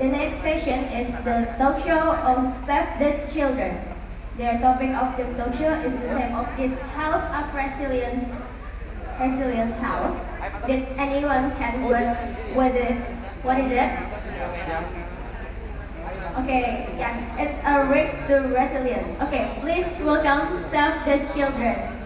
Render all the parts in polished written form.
The next session is the talk show of Save the Children. The topic of the talk show is the same of this House of Resilience House. Did anyone can guess what is it? What is it? Okay, yes, it's a race to resilience. Okay, please welcome Save the Children.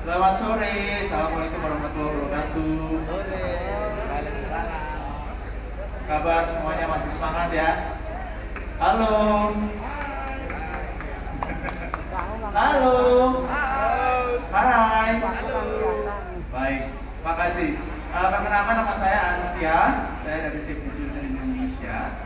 Selamat sore, assalamualaikum warahmatullahi wabarakatuh. Kabar semuanya masih semangat ya? Halo. Halo. Hai. Baik, makasih. Perkenalkan nama saya Antia, saya dari Save the Children Indonesia.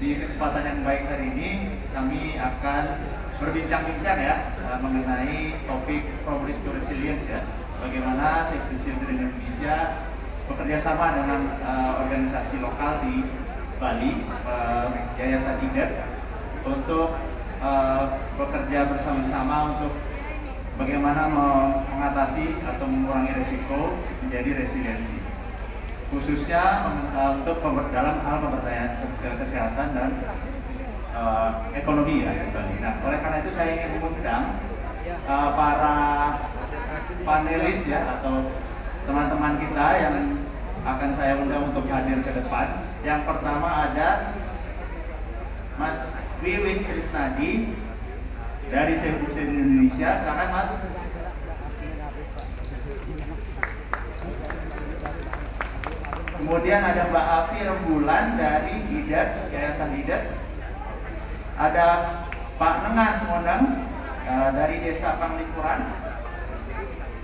Di kesempatan yang baik hari ini kami akan berbincang-bincang ya mengenai topik From Risk to Resilience ya. Bagaimana Save the Children Indonesia bekerja sama dengan organisasi lokal di Bali, Yayasan IDEP, untuk bekerja bersama-sama untuk bagaimana mengatasi atau mengurangi risiko menjadi resiliensi, khususnya untuk dalam hal pemberdayaan kesehatan dan ekonomi ya di Bali. Nah, oleh karena itu saya ingin mengundang para panelis ya atau teman-teman kita yang akan saya undang untuk hadir ke depan. Yang pertama ada Mas Wiwit Trisnadi dari Save the Children Indonesia. Silakan Mas. Kemudian ada Mbak Afi Rembulan dari IDEP, Yayasan IDEP. Ada Pak Nengah Monang dari Desa Panglipuran.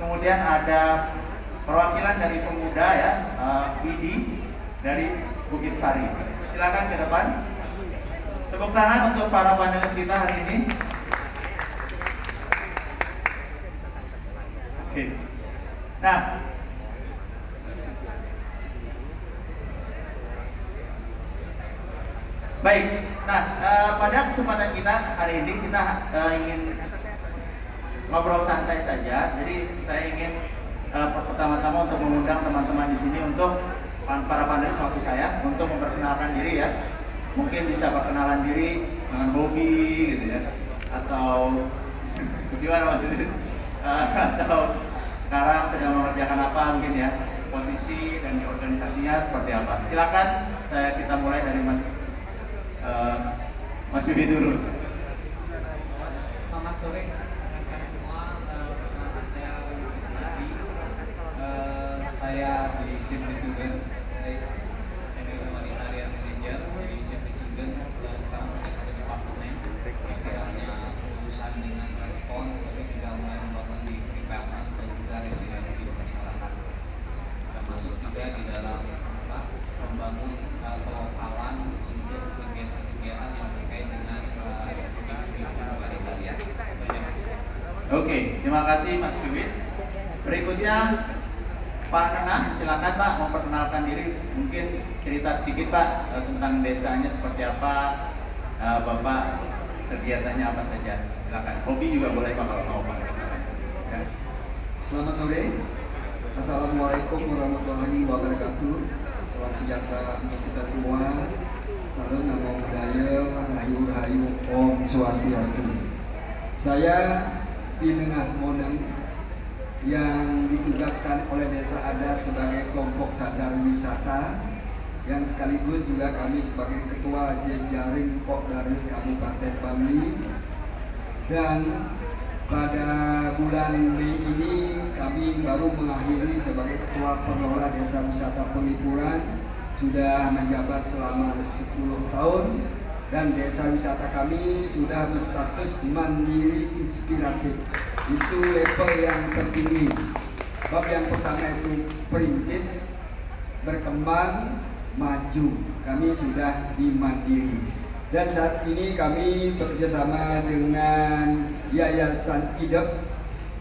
Kemudian ada perwakilan dari pemuda ya, Widi dari Bukit Sari. Silakan ke depan. Tepuk tangan untuk para panelis kita hari ini. Oke. Nah, baik. Nah, pada kesempatan kita hari ini kita ingin ngobrol santai saja. Jadi saya ingin pertama-tama untuk mengundang teman-teman di sini untuk para panelis maksud saya untuk memperkenalkan diri ya. Mungkin bisa perkenalan diri dengan hobi gitu ya, atau gimana Mas? Atau sekarang sedang mengerjakan apa mungkin ya, posisi dan di organisasinya seperti apa. Silakan, kita mulai dari Mas Bibi dulu. Selamat sore rekan-rekan semua. Perkenalkan saya Wiwit Trisnadi. Saya di Save the Children Senior Humanitarian Manager. Jadi Save the Children sekarang punya satu departemen yang tidak hanya urusan dengan respon, tetapi juga mulai membangun di preparedness dan juga resiliensi masyarakat. Termasuk juga di dalam membangun pelokalan untuk kegiatan-kegiatan yang terkait dengan isu-isu humanitarian. Itu aja Mas. Oke, terima kasih Mas Wiwit. Berikutnya Pak Nengah, silakan Pak memperkenalkan diri. Mungkin cerita sedikit Pak tentang desanya seperti apa, Bapak kegiatannya apa saja. Silakan. Hobi juga boleh Pak kalau mau Pak. Silakan. Ya. Selamat sore. Assalamualaikum warahmatullahi wabarakatuh. Salam sejahtera untuk kita semua. Salam namo buddhaya, rahayu rahayu, om swastiastu. Saya Nengah Monang yang ditugaskan oleh Desa Adat sebagai kelompok sadar wisata, yang sekaligus juga kami sebagai ketua jejaring Pokdarwis Kabupaten Bangli. Dan pada bulan Mei ini kami baru mengakhiri sebagai ketua pengelola Desa Wisata Penglipuran, sudah menjabat selama 10 tahun, dan desa wisata kami sudah berstatus mandiri inspiratif. Itu level yang tertinggi. Bab yang pertama itu perintis, berkembang, maju. Kami sudah di mandiri. Dan saat ini kami bekerjasama dengan Yayasan IDEP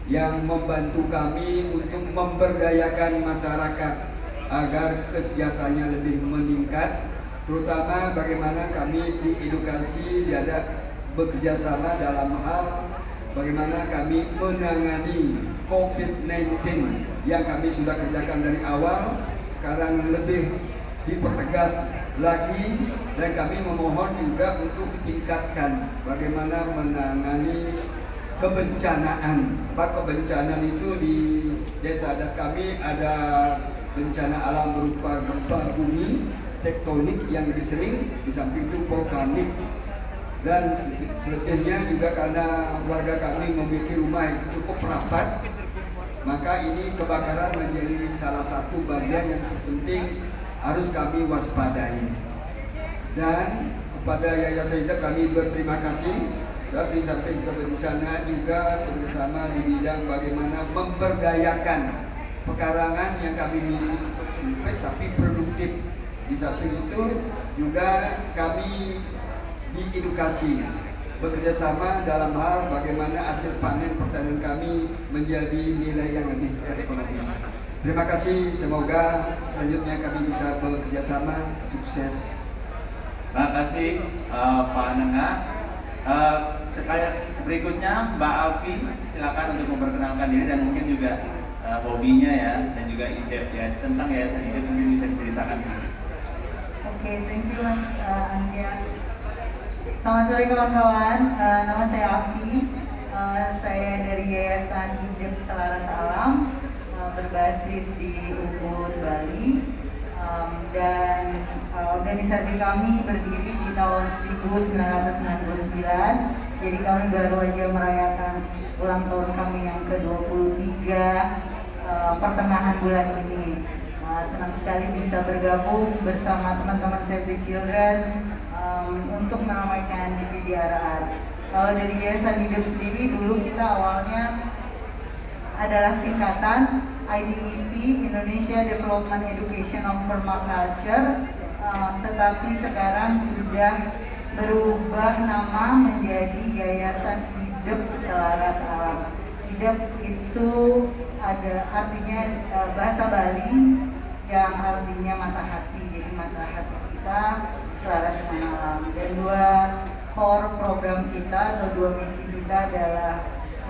yang membantu kami untuk memberdayakan masyarakat agar kesejahteraannya lebih meningkat, terutama bagaimana kami diedukasi bekerja sama dalam hal bagaimana kami menangani COVID-19 yang kami sudah kerjakan dari awal, sekarang lebih dipertegas lagi, dan kami memohon juga untuk ditingkatkan bagaimana menangani kebencanaan. Sebab kebencanaan itu di desa adat kami ada bencana alam berupa gempa bumi, tektonik yang lebih sering, di samping itu vulkanik, dan selebihnya juga karena warga kami memiliki rumah yang cukup rapat, maka ini kebakaran menjadi salah satu bagian yang terpenting harus kami waspadai. Dan kepada Yayasan IDEP kami berterima kasih, sebab di samping kebencanaan juga bekerjasama di bidang bagaimana memberdayakan pekarangan yang kami miliki cukup sempit tapi produktif. Di samping itu juga kami diedukasi bekerjasama dalam hal bagaimana hasil panen pertanian kami menjadi nilai yang lebih berekonomis. Terima kasih, semoga selanjutnya kami bisa bekerjasama sukses. Terima kasih Pak Nengah. Berikutnya Mbak Alfi, silakan untuk memperkenalkan diri dan mungkin juga hobinya ya, dan juga IDEP ya, tentang Yayasan IDEP mungkin bisa diceritakan sedikit. Oke, thank you Mas Antia. Selamat sore kawan-kawan, nama saya Afi. Saya dari Yayasan IDEP Selaras Alam, berbasis di Ubud, Bali. Dan organisasi kami berdiri di tahun 1999. Jadi kami baru aja merayakan ulang tahun kami yang ke-23 pertengahan bulan ini. Senang sekali bisa bergabung bersama teman-teman Save the Children untuk meramaikan DPDRR. Kalau dari Yayasan IDEP sendiri, dulu kita awalnya adalah singkatan IDEP, Indonesia Development Education of Permaculture, tetapi sekarang sudah berubah nama menjadi Yayasan IDEP Selaras Alam. IDEP itu ada artinya bahasa Bali yang artinya mata hati, jadi mata hati kita selaras dengan alam. Dan dua core program kita atau dua misi kita adalah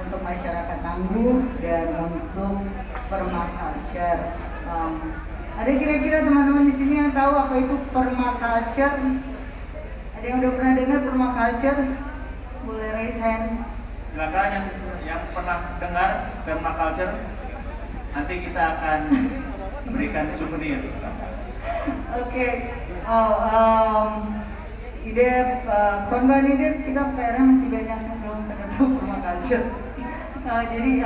untuk masyarakat tangguh dan untuk permaculture. Ada kira-kira teman-teman di sini yang tahu apa itu permaculture? Ada yang udah pernah dengar permaculture? Boleh raise hand. Silakan yang pernah dengar permaculture, nanti kita akan berikan souvenir. Oke. IDEP, kawan-kawan IDEP, kita PR-nya masih banyak yang belum pada tahu permaculture. Jadi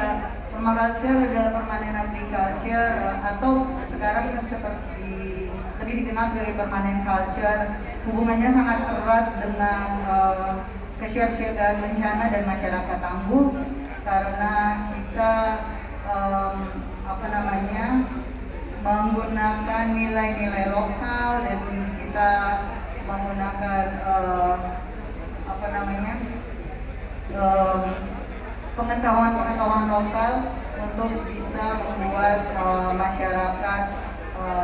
permaculture adalah permanen agriculture, atau sekarang seperti lebih dikenal sebagai permanen culture. Hubungannya sangat erat dengan kesiapsiagaan bencana dan masyarakat tangguh, karena kita menggunakan nilai-nilai lokal, dan kita menggunakan pengetahuan lokal untuk bisa membuat masyarakat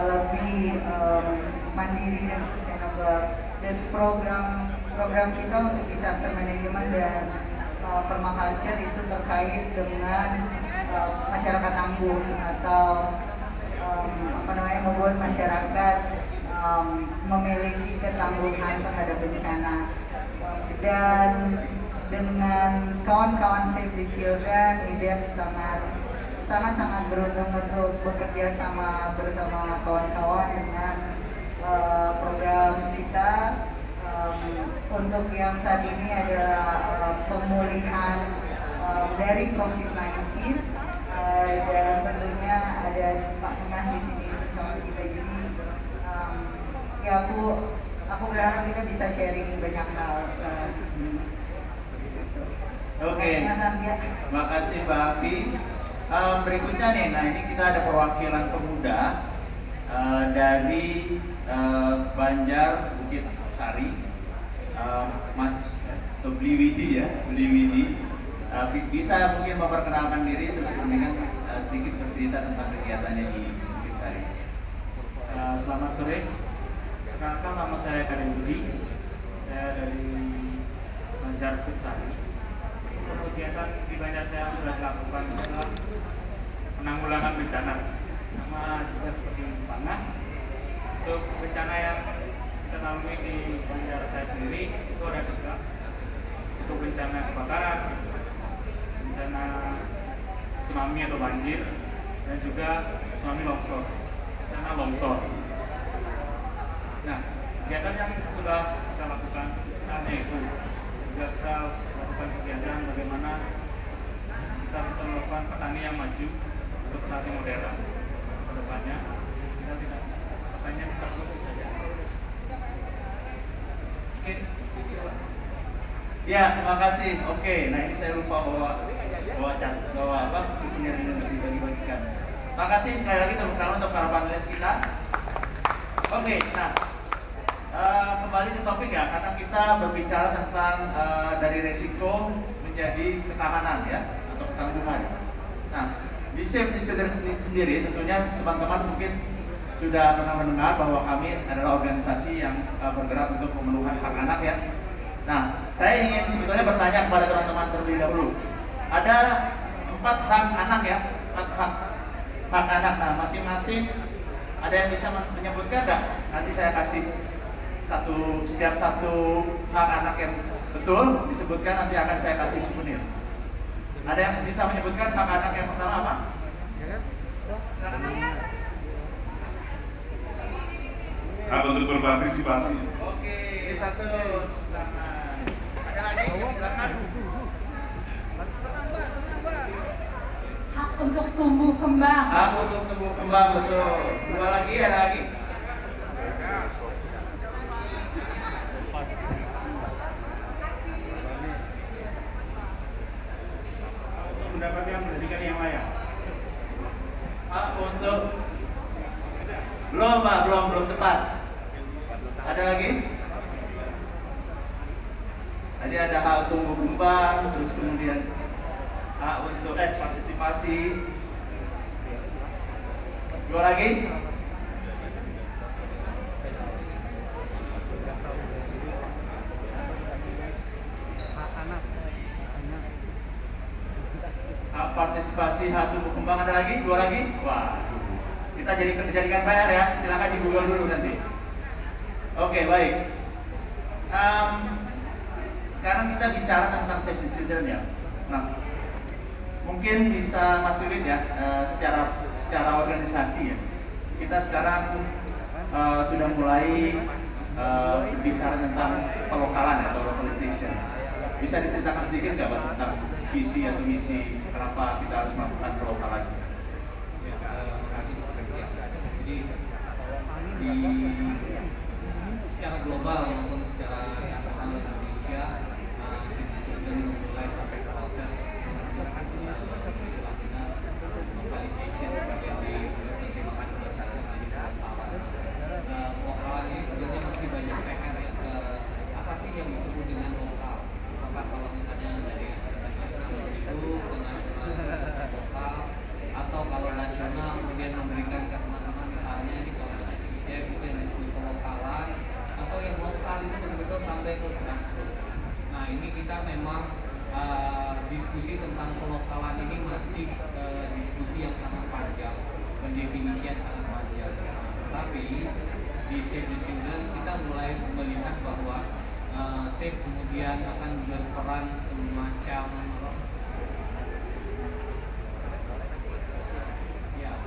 lebih mandiri dan sustainable. Dan program kita untuk disaster management dan permaculture itu terkait dengan masyarakat tangguh, atau membuat masyarakat memiliki ketangguhan terhadap bencana. Dan dengan kawan-kawan Save the Children, IDEP sangat beruntung untuk bekerja sama bersama kawan-kawan dengan program kita untuk yang saat ini adalah pemulihan dari COVID-19, dan tentunya ada Pak Tengah di sini bersama kita. Jadi ya aku berharap kita bisa sharing banyak hal di sini. Gitu. Oke. Terima kasih Mbak Afi. Berikutnya nih, nah ini kita ada perwakilan pemuda dari Banjar Bukit Sari, Mas Bliwidi ya, Bliwidi. Bisa mungkin memperkenalkan diri, terus kemudian sedikit bercerita tentang kegiatannya di Bukit Sari. Selamat sore, perkenalkan nama saya Karim Budi. Saya dari Banjar Kunsari. Kegiatan di Banjar saya yang sudah dilakukan adalah penanggulangan bencana, sama juga seperti pangan. Untuk bencana yang kita alami di Banjar saya sendiri itu ada 3. Untuk bencana kebakaran, bencana tsunami atau banjir, dan juga tsunami longsor, bencana longsor. Nah, kegiatan yang sudah kita lakukan hanya itu. Juga kita lakukan kegiatan bagaimana kita bisa melakukan petani yang maju untuk petani modern ke depannya. Kita tidak pertanyaan seperti itu saja. Mungkin Ya, terima kasih. Oke, nah ini saya lupa bawa souvenir ini untuk dibagi-bagikan. Terima kasih sekali lagi tepuk tangan untuk para panelis kita. Oke, nah kembali ke topik ya, karena kita berbicara tentang dari resiko menjadi ketahanan ya, atau ketangguhan. Nah, di Save the Children ini sendiri tentunya teman-teman mungkin sudah pernah mendengar bahwa kami adalah organisasi yang bergerak untuk pemenuhan hak anak ya. Nah, saya ingin sebetulnya bertanya kepada teman-teman terlebih dahulu. Ada 4 hak anak ya, 4 hak anak. Nah, masing-masing ada yang bisa menyebutkan nggak? Nanti saya kasih setiap satu hak anak yang betul disebutkan, nanti akan saya kasih souvenir. Ada yang bisa menyebutkan hak anak yang pertama apa? Hak untuk berpartisipasi. Oke, satu. Ada lagi yang belakang? Hak untuk tumbuh kembang. Hak untuk tumbuh kembang, betul. 2 lagi, ada lagi? Untuk mendapatkan pendidikan yang layak. Hak untuk belum Pak, belum tepat. Ada lagi? Tadi ada hak tumbuh kembang, terus kemudian hak untuk partisipasi. 2 lagi? Hak partisipasi, hak tumbuh kembang, ada lagi? 2 lagi? Waduh. Kita jadikan PR ya, silakan di Google dulu nanti. Oke, baik. Sekarang kita bicara tentang Save the Children ya. Nah, mungkin bisa Mas Wiwin ya, secara organisasi ya. Kita sekarang sudah mulai berbicara tentang pelokalan atau localization. Bisa diceritakan sedikit nggak Mas tentang visi atau misi kenapa kita harus melakukan pelokalan? Ya, makasih Mas Rekia. Jadi di secara global maupun secara nasional Indonesia, Save the Children memulai sampai proses untuk istilah kita localization, kemudian diterjemahkan ke bahasa Indonesia menjadi pelokalan. Pelokalan ini sebetulnya masih banyak PR ya. Apa sih yang disebut dengan lokal? Apakah kalau misalnya dari internasional NGO ke nasional itu disebut lokal, atau kalau nasional kemudian memberikan ke teman-teman misalnya di contohnya di IDEP itu yang disebut pelokalan, atau yang lokal itu betul-betul sampai ke grassroots. Nah, ini kita memang diskusi tentang pelokalan ini masih diskusi yang sangat panjang, pendefinisian sangat panjang. Nah, tetapi di Save the Children kita mulai melihat bahwa Save kemudian akan berperan semacam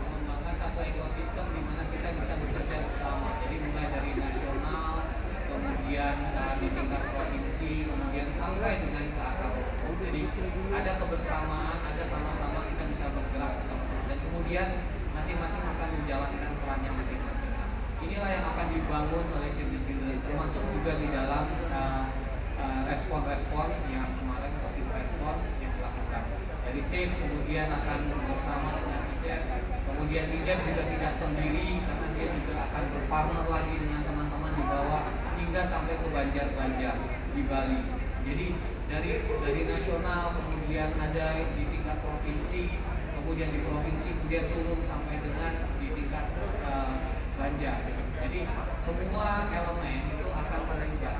mengembangkan satu ekosistem di mana kita bisa bekerja bersama. Jadi mulai dari nasional, kemudian di tingkat provinsi, kemudian sampai dengan ke akar rumput. Jadi ada kebersamaan, ada sama-sama kita bisa bergerak bersama-sama, dan kemudian masing-masing akan menjalankan perannya masing-masing. Nah, inilah yang akan dibangun oleh Save the Children, termasuk juga di dalam respon-respon yang kemarin COVID respon yang dilakukan. Dari Save kemudian akan bersama dengan IDEP, kemudian IDEP juga tidak sendiri karena dia juga akan berpartner lagi dengan teman-teman di bawah hingga sampai ke Banjar-Banjar di Bali. Jadi dari nasional kemudian ada di tingkat provinsi, kemudian di provinsi kemudian turun sampai dengan di tingkat Banjar gitu. Jadi semua elemen itu akan terlibat.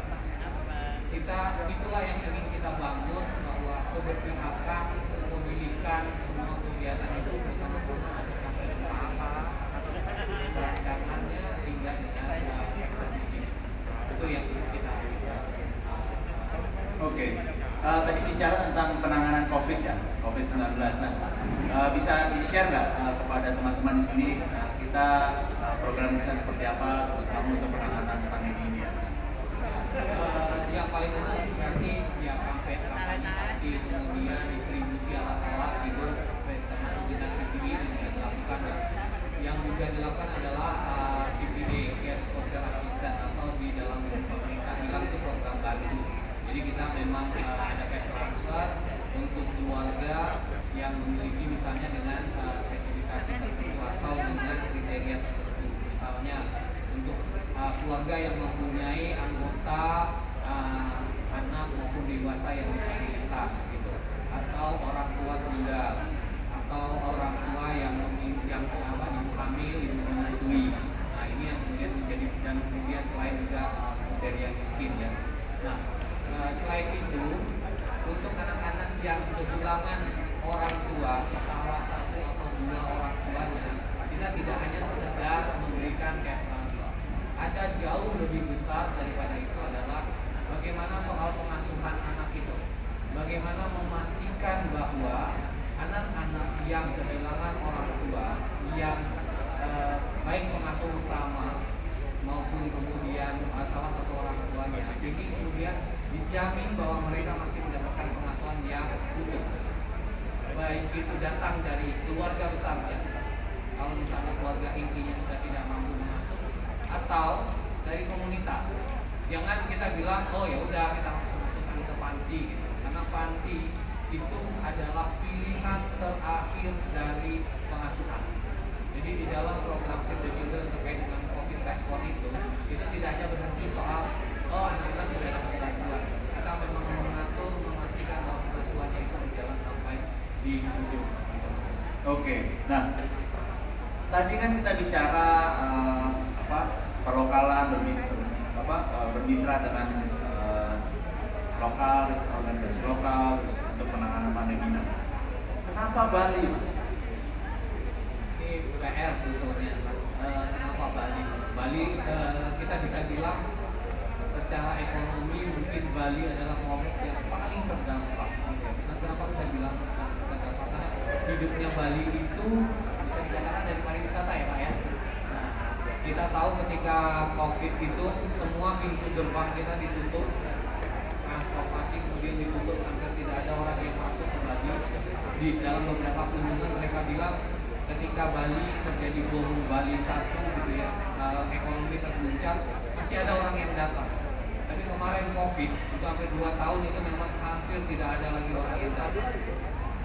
itulah yang ingin kita bangun, bahwa keberpihakan, kepemilikan semua kegiatan itu bersama-sama ada sampai dengan perancangannya hingga dengan eksekusi. Itu yang kita Oke. Tadi bicara tentang penanganan COVID ya, COVID-19. Nah, bisa di-share nggak kepada teman-teman di sini kita program kita seperti apa, terutama untuk penanganan pandemi ini ya? Yang paling umum berarti ya kampanye pasti, kemudian distribusi alat-alat gitu, termasuk dengan PPI itu juga dilakukan. Nah, yang juga dilakukan adalah CVA, Cash Voucher Assistance, atau di dalam pemerintah bilang itu program bantu. Jadi kita memang ada cash transfer untuk keluarga yang memiliki misalnya dengan spesifikasi tertentu atau dengan kriteria tertentu. Misalnya untuk keluarga yang mempunyai anggota anak maupun dewasa yang disabilitas gitu, atau orang tua tunggal, atau orang tua yang ibu hamil, ibu menyusui. Nah, ini yang kemudian menjadi, dan kemudian selain juga kriteria miskin ya. Nah, selain itu untuk anak-anak yang kehilangan orang tua, salah satu atau dua orang tuanya, kita tidak hanya sekedar memberikan cash transfer. Ada jauh lebih besar daripada itu adalah bagaimana soal pengasuhan anak itu. Bagaimana memastikan bahwa anak-anak yang kehilangan orang tua, yang baik pengasuh utama maupun kemudian salah satu orang tuanya, ini kemudian dijamin bahwa mereka masih mendapatkan pengasuhan yang utuh. Baik itu datang dari keluarga besarnya, kalau misalnya keluarga intinya sudah tidak mampu mengasuh, atau dari komunitas. Jangan kita bilang, oh ya udah kita langsung masukkan ke panti gitu. Karena panti itu adalah pilihan terakhir dari pengasuhan. Jadi di dalam program Save the Children terkait dengan COVID respon itu tidak hanya berhenti soal anak-anak sudah dapat bantuan. Kita memang mengatur, memastikan bahwa pengasuhannya itu berjalan sampai di ujung gitu Mas. Oke. Nah, tadi kan kita bicara perlokalan, bermitra dengan lokal, organisasi lokal, terus untuk penanganan pandemi. Kenapa Bali, Mas? Ini PR sebetulnya. Kenapa Bali? Bali kita bisa bilang secara ekonomi mungkin Bali adalah kelompok yang paling terdampak. Gitu. Kenapa kita bilang terdampak? Karena hidupnya Bali itu bisa dikatakan dari pariwisata ya Pak ya. Nah, kita tahu ketika COVID itu semua pintu gerbang kita ditutup, transportasi kemudian ditutup, hampir tidak ada orang yang masuk ke Bali. Di dalam beberapa kunjungan mereka bilang ketika Bali terjadi bom Bali 1 gitu ya, ekonomi terguncang, masih ada orang yang datang. Tapi kemarin COVID itu hampir 2 tahun itu memang hampir tidak ada lagi orang yang datang.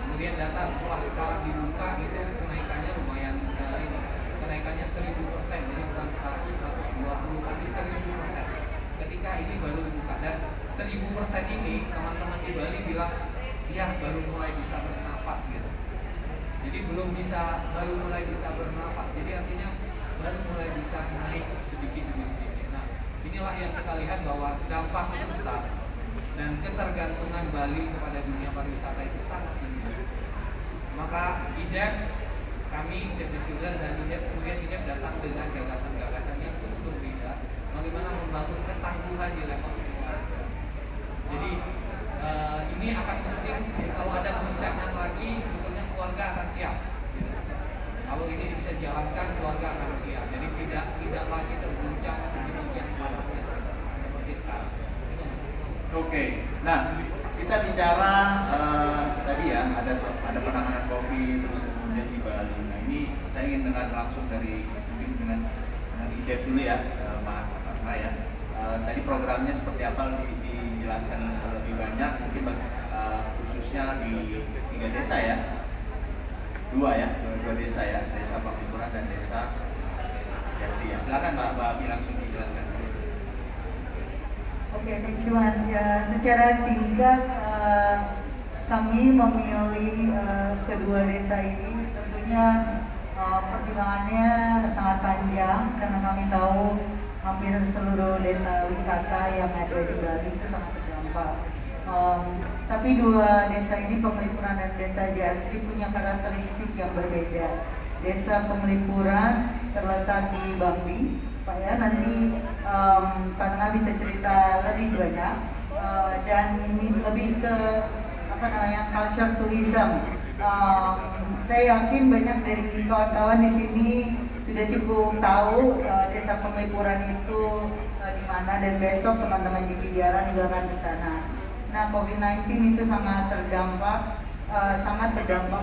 Kemudian data setelah sekarang dibuka itu kenaikannya lumayan, kenaikannya 1000%, jadi bukan 100, 120 tapi 1000%. Ketika ini baru dibuka, dan 1000% ini teman-teman di Bali bilang ya baru mulai bisa bernafas gitu. Jadi baru mulai bisa bernafas. Jadi artinya baru mulai bisa naik sedikit demi sedikit. Nah, inilah yang kita lihat bahwa dampaknya besar dan ketergantungan Bali kepada dunia pariwisata itu sangat tinggi. Maka IDEP, kami Save the Children dan IDEP, kemudian IDEP datang dengan gagasan-gagasan yang cukup berbeda. Bagaimana membangun ketangguhan di level keluarga. Jadi ini akan penting. Jadi kalau ada guncangan lagi, sebetulnya keluarga akan siap. Gitu. Kalau ini bisa dijalankan, keluarga akan siap. Jadi tidak lagi terguncang demikian parahnya gitu, seperti sekarang. Itu Mas. Oke. Nah, kita bicara tadi ya ada penanganan COVID, terus kemudian di Bali. Nah, ini saya ingin dengar langsung dari mungkin dengan IDEP dulu ya, Pak Raya. Tadi programnya seperti apa dijelaskan lebih banyak, mungkin khususnya di 3 desa ya, 2 desa ya, Desa Paktipuran dan Desa Jasri ya. Silakan Mbak Afi langsung dijelaskan saja. Oke, thank you Mas. Ya, secara singkat kami memilih kedua desa ini tentunya pertimbangannya sangat panjang karena kami tahu hampir seluruh desa wisata yang ada di Bali itu sangat terdampak. terdampak. Tapi dua desa ini, Penglipuran dan Desa Jasri, punya karakteristik yang berbeda. Desa Penglipuran terletak di Bangli, Pak ya, nanti Pak Nengah bisa cerita lebih banyak, dan ini lebih ke culture tourism. Saya yakin banyak dari kawan-kawan di sini sudah cukup tahu Desa Penglipuran itu di mana, dan besok teman-teman GP Diara juga akan ke sana. Nah, COVID-19 itu sangat berdampak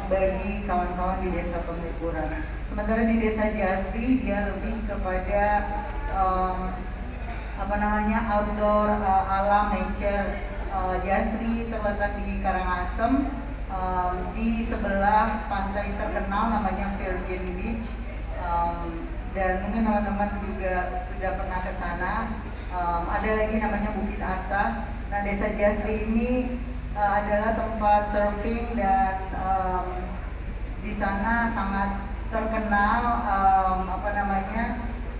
bagi kawan-kawan di Desa Penglipuran. Sementara di Desa Jasri dia lebih kepada outdoor, alam, nature. Jasri terletak di Karangasem, di sebelah pantai terkenal namanya Virgin Beach, dan mungkin teman-teman juga sudah pernah ke sana. Ada lagi namanya Bukit Asa. Nah, Desa Jasri ini adalah tempat surfing, dan di sana sangat terkenal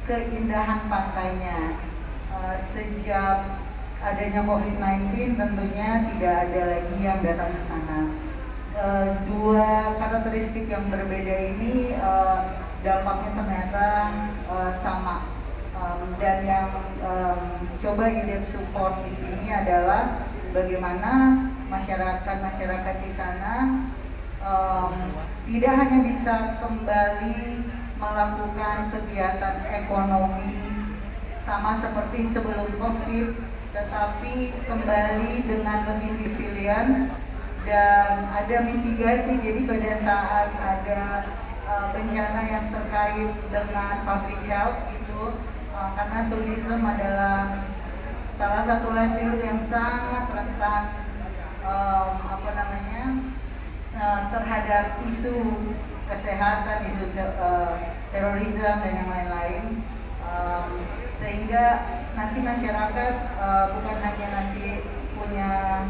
keindahan pantainya. Sejak adanya COVID-19 tentunya tidak ada lagi yang datang ke sana. Dua karakteristik yang berbeda ini dampaknya ternyata sama. Dan yang coba IDEP support di sini adalah bagaimana masyarakat di sana tidak hanya bisa kembali melakukan kegiatan ekonomi sama seperti sebelum COVID, tetapi kembali dengan lebih resilience dan ada mitigasi. Jadi pada saat ada bencana yang terkait dengan public health itu, karena tourism adalah salah satu livelihood yang sangat rentan terhadap isu kesehatan, isu terorisme dan yang lain-lain, sehingga nanti masyarakat bukan hanya nanti punya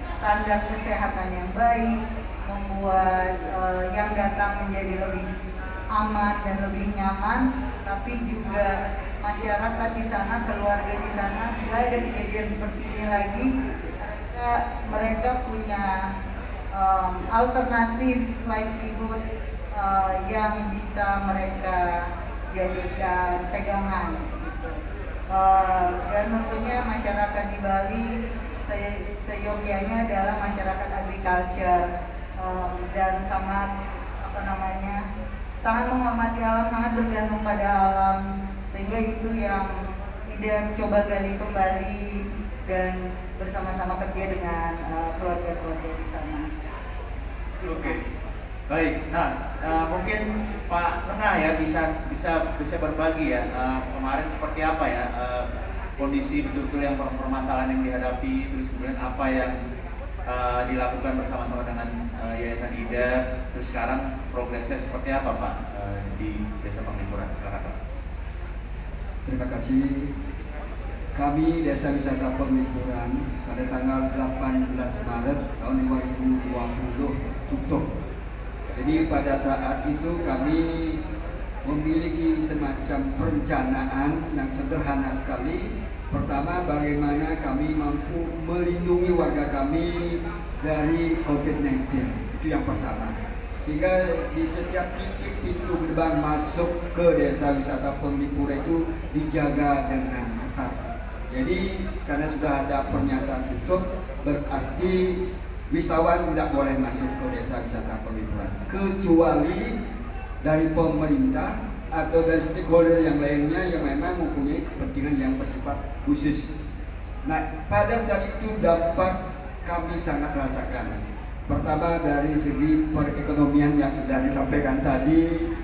standar kesehatan yang baik, membuat yang datang menjadi lebih aman dan lebih nyaman, tapi juga masyarakat di sana, keluarga di sana, bila ada kejadian seperti ini lagi, mereka punya alternatif livelihood yang bisa mereka jadikan pegangan gitu. Dan tentunya masyarakat di Bali seyogianya adalah masyarakat agriculture, dan sangat menghormati alam, sangat bergantung pada alam, sehingga itu yang IDEP coba gali kembali dan bersama-sama kerja dengan keluarga-keluarga di sana. Oke, baik. Nah, mungkin Pak Nengah ya bisa berbagi ya, kemarin seperti apa ya kondisi betul-betul yang permasalahan yang dihadapi, terus kemudian apa yang dilakukan bersama-sama dengan Yayasan IDEP, terus sekarang progresnya seperti apa Pak di Desa Penglipuran? Silakan Pak. Terima kasih. Kami Desa Wisata Penglipuran pada tanggal 18 Maret tahun 2020 tutup. Jadi pada saat itu kami memiliki semacam perencanaan yang sederhana sekali. Pertama, bagaimana kami mampu melindungi warga kami dari COVID-19. Itu yang pertama. Sehingga di setiap titik pintu gerbang masuk ke Desa Wisata Penglipuran itu dijaga dengan ketat. Jadi karena sudah ada pernyataan tutup, berarti wisatawan tidak boleh masuk ke Desa Wisata Penglipuran kecuali dari pemerintah atau dari stakeholder yang lainnya yang memang mempunyai kepentingan yang bersifat khusus. Nah, pada saat itu dampak kami sangat rasakan. Pertama, dari segi perekonomian yang sudah disampaikan tadi,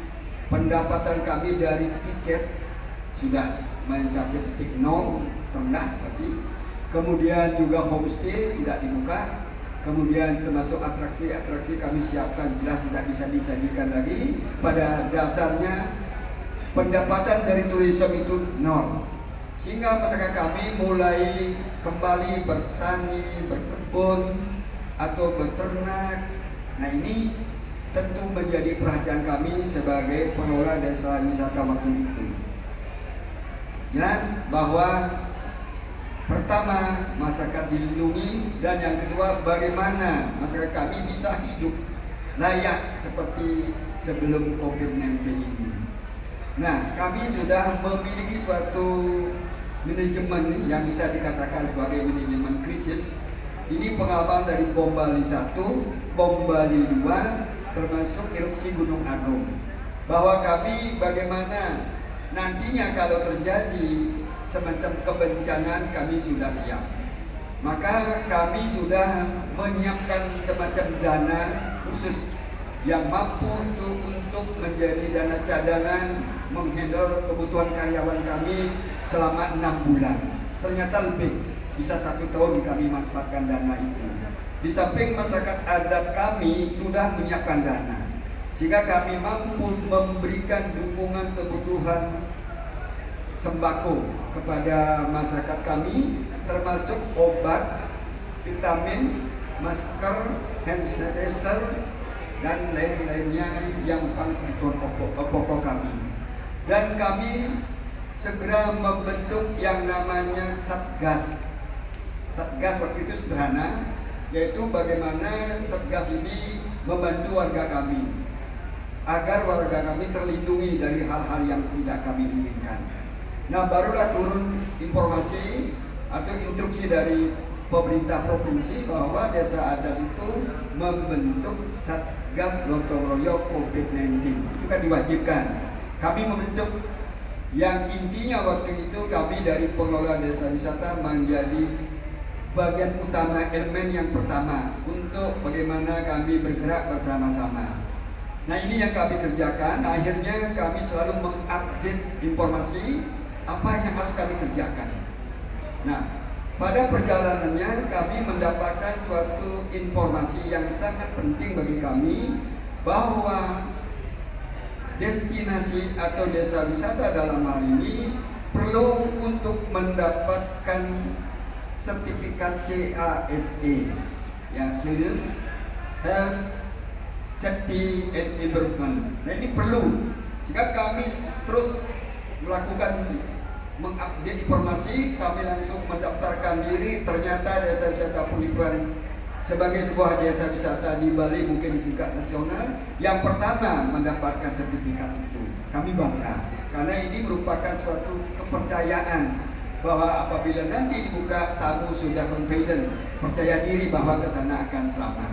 pendapatan kami dari tiket sudah mencapai titik nol, terendah berarti. Kemudian juga homestay tidak dibuka. Kemudian termasuk atraksi-atraksi kami siapkan jelas tidak bisa disajikan lagi. Pada dasarnya pendapatan dari turisme itu nol. Sehingga masyarakat kami mulai kembali bertani, berkebun atau beternak. Nah, ini tentu menjadi perhatian kami sebagai pengelola desa wisata waktu itu. Jelas bahwa pertama masyarakat dilindungi, dan yang kedua bagaimana masyarakat kami bisa hidup layak seperti sebelum COVID-19 ini. Nah, kami sudah memiliki suatu manajemen yang bisa dikatakan sebagai manajemen krisis. Ini pengalaman dari Bom Bali 1, Bom Bali 2, termasuk erupsi Gunung Agung. Bahwa kami bagaimana nantinya kalau terjadi semacam kebencanaan kami sudah siap. Maka kami sudah menyiapkan semacam dana khusus yang mampu untuk menjadi dana cadangan menghandle kebutuhan karyawan kami selama 6 bulan. Ternyata lebih, bisa 1 tahun kami manfaatkan dana itu. Di samping masyarakat adat kami sudah menyiapkan dana, sehingga kami mampu memberikan dukungan kebutuhan sembako kepada masyarakat kami, termasuk obat, vitamin, masker, hand sanitizer, dan lain-lainnya yang merupakan kebutuhan pokok kami. Dan kami segera membentuk yang namanya Satgas. Satgas waktu itu sederhana, yaitu bagaimana Satgas ini membantu warga kami agar warga kami terlindungi dari hal-hal yang tidak kami inginkan. Nah, barulah turun informasi atau instruksi dari pemerintah provinsi bahwa desa adat itu membentuk Satgas Gotong Royong COVID-19. Itu kan diwajibkan. Kami membentuk, yang intinya waktu itu kami dari pengelola desa wisata menjadi bagian utama, elemen yang pertama untuk bagaimana kami bergerak bersama-sama. Nah, ini yang kami kerjakan. Akhirnya kami selalu mengupdate informasi apa yang harus kami kerjakan. Nah, pada perjalanannya kami mendapatkan suatu informasi yang sangat penting bagi kami, bahwa destinasi atau desa wisata dalam hal ini perlu untuk mendapatkan sertifikat CASE, ya, Cleanliness, Health, Safety and Environment. Nah, ini perlu, sehingga kami terus melakukan mengupdate informasi. Kami langsung mendaftarkan diri. Ternyata desa wisata Pelituan sebagai sebuah desa wisata di Bali, mungkin di tingkat nasional, yang pertama mendapatkan sertifikat itu. Kami bangga karena ini merupakan suatu kepercayaan bahwa apabila nanti dibuka, tamu sudah confident, percaya diri bahwa ke sana akan selamat.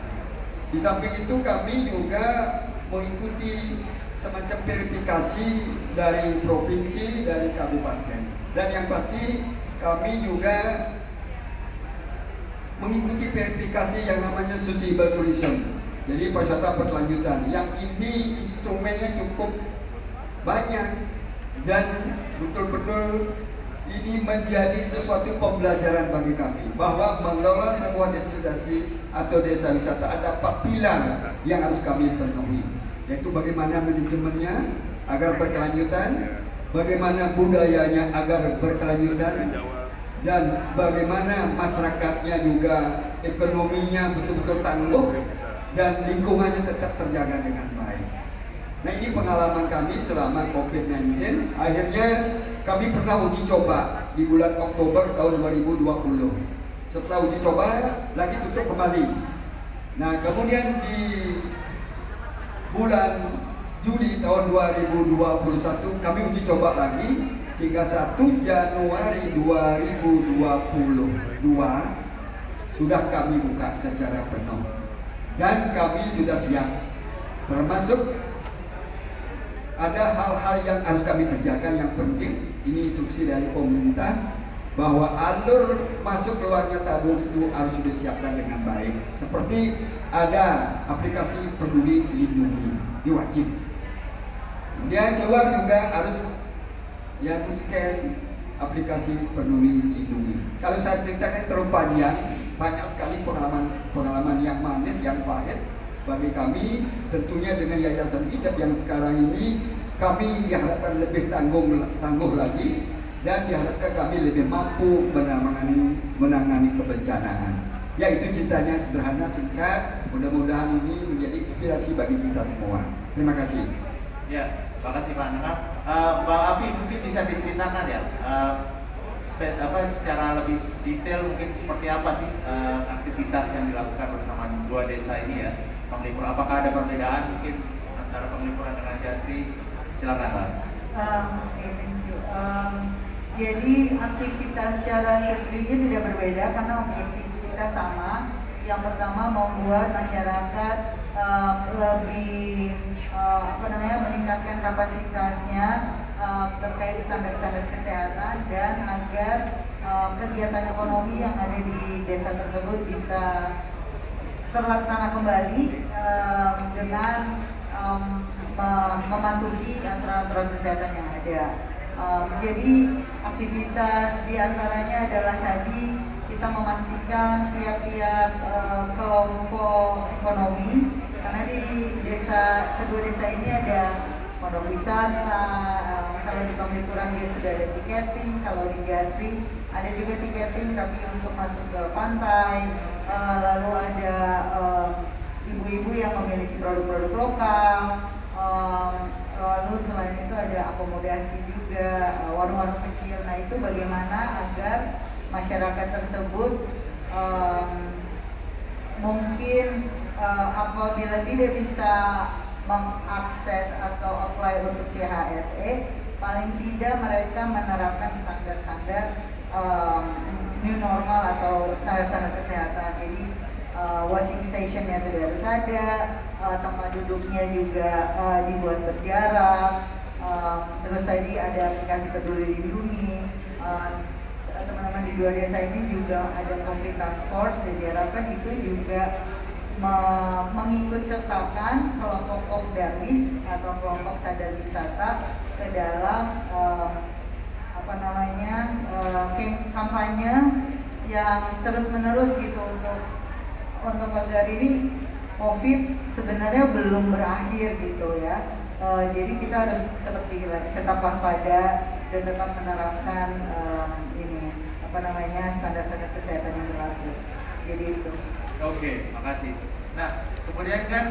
Di samping itu kami juga mengikuti semacam verifikasi dari provinsi, dari kabupaten, dan yang pasti kami juga mengikuti verifikasi yang namanya sustainable tourism, jadi pariwisata berkelanjutan. Yang ini instrumennya cukup banyak dan betul-betul ini menjadi sesuatu pembelajaran bagi kami, bahwa mengelola sebuah destinasi atau desa wisata ada 4 pilar yang harus kami penuhi, yaitu bagaimana manajemennya agar berkelanjutan, bagaimana budayanya agar berkelanjutan, dan bagaimana masyarakatnya juga ekonominya betul-betul tangguh dan lingkungannya tetap terjaga dengan baik. Nah, ini pengalaman kami selama COVID-19. Akhirnya kami pernah uji coba di bulan Oktober tahun 2020. Setelah uji coba lagi tutup kembali. Nah, kemudian di bulan Juli tahun 2021 kami uji coba lagi, sehingga 1 Januari 2022 sudah kami buka secara penuh. Dan kami sudah siap, termasuk ada hal-hal yang harus kami kerjakan yang penting. Ini instruksi dari pemerintah bahwa alur masuk keluarnya tabung itu harus disiapkan dengan baik. Seperti ada aplikasi Peduli Lindungi, ini wajib. Kemudian keluar juga harus yang scan aplikasi Peduli Lindungi. Kalau saya ceritakan terlalu panjang, banyak sekali pengalaman yang manis, yang pahit bagi kami. Tentunya dengan Yayasan IDEP yang sekarang ini kami diharapkan lebih tangguh lagi, dan diharapkan kami lebih mampu menangani kebencanaan. Ya, itu ceritanya sederhana, singkat. Mudah-mudahan ini menjadi inspirasi bagi kita semua. Terima kasih. Ya, terima kasih Pak Nana. Bang Afi, mungkin bisa diceritakan ya, secara lebih detail mungkin seperti apa sih aktivitas yang dilakukan bersama dua desa ini ya, Penglipuran? Apakah ada perbedaan mungkin antara Penglipuran dengan Jasri? Silakan Pak. Oke, thank you. Jadi aktivitas secara spesifiknya tidak berbeda karena objektif kita sama. Yang pertama membuat masyarakat lebih meningkatkan kapasitasnya terkait standar-standar kesehatan dan agar kegiatan ekonomi yang ada di desa tersebut bisa terlaksana kembali dengan mematuhi aturan-aturan kesehatan yang ada. Jadi aktivitas diantaranya adalah tadi kita memastikan tiap-tiap kelompok ekonomi, karena di kedua desa ini ada pondok wisata, kalau di Penglipuran dia sudah ada tiketing, kalau di Jasri ada juga tiketing tapi untuk masuk ke pantai, lalu ada ibu-ibu yang memiliki produk-produk lokal, lalu selain itu ada akomodasi juga, warung-warung kecil. Nah itu bagaimana agar masyarakat tersebut mungkin apabila tidak bisa mengakses atau apply untuk CHSE, paling tidak mereka menerapkan standar-standar new normal atau standar-standar kesehatan. Jadi washing stationnya sudah harus ada, tempat duduknya juga dibuat berjarak, terus tadi ada aplikasi Peduli Lindungi. Teman-teman di dua desa ini juga ada COVID Task Force dan diharapkan itu juga mengikut sertakan kelompok Popdarwis atau kelompok sadar wisata ke dalam kampanye yang terus-menerus gitu untuk agar ini COVID sebenarnya belum berakhir gitu ya. Jadi kita harus seperti tetap waspada dan tetap menerapkan standar-standar kesehatan yang berlaku. Jadi itu. Oke, makasih. Nah, kemudian kan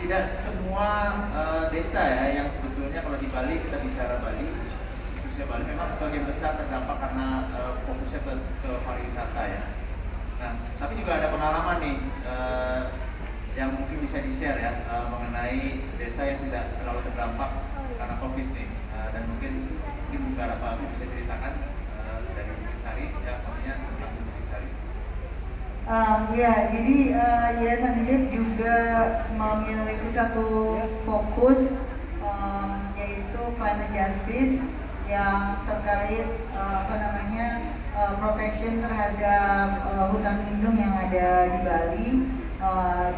tidak semua desa ya yang sebetulnya kalau di Bali, kita bicara Bali, khususnya Bali memang sebagian besar terdampak karena fokusnya ke pariwisata ya. Nah, tapi juga ada pengalaman nih yang mungkin bisa di-share ya mengenai desa yang tidak terlalu terdampak karena COVID nih, dan mungkin beberapa bisa ceritakan dari Bukit Sari ya, maksudnya tentang Bukit Sari. Jadi Yayasan IDEP juga memiliki satu fokus yaitu climate justice yang terkait protection terhadap hutan lindung yang ada di Bali.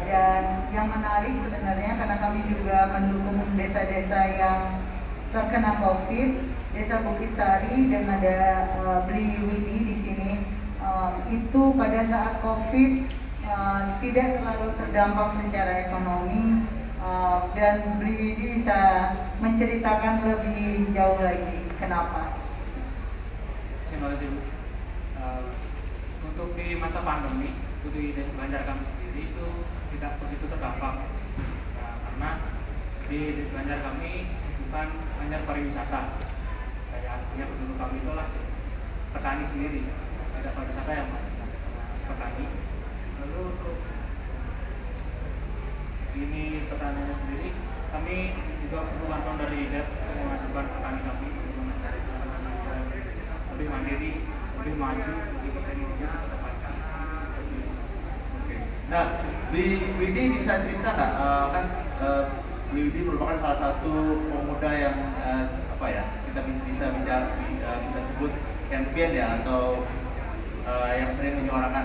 Dan yang menarik sebenarnya karena kami juga mendukung desa-desa yang terkena COVID, Desa Bukit Sari dan ada Bliwidi di sini. Itu pada saat COVID tidak terlalu terdampak secara ekonomi, dan Bliwidi bisa menceritakan lebih jauh lagi kenapa. Terima kasih Bu. Untuk di masa pandemi itu di Banjar kami sendiri itu tidak begitu terdampak karena di Banjar kami bukan Banjar pariwisata, kayak aslinya penduduk kami itulah petani sendiri, tidak pariwisata yang masih petani. Lalu untuk ini petaninya sendiri kami juga perlu bantuan dari IDEP untuk mengajukan petani kami untuk mencari petani supaya lebih mandiri, lebih maju, lebih berteknologi untuk mendapatkan. Nah, Widi bisa cerita nggak? Kan Widi merupakan salah satu pemuda yang kita bisa sebut champion ya, atau yang sering menyuarakan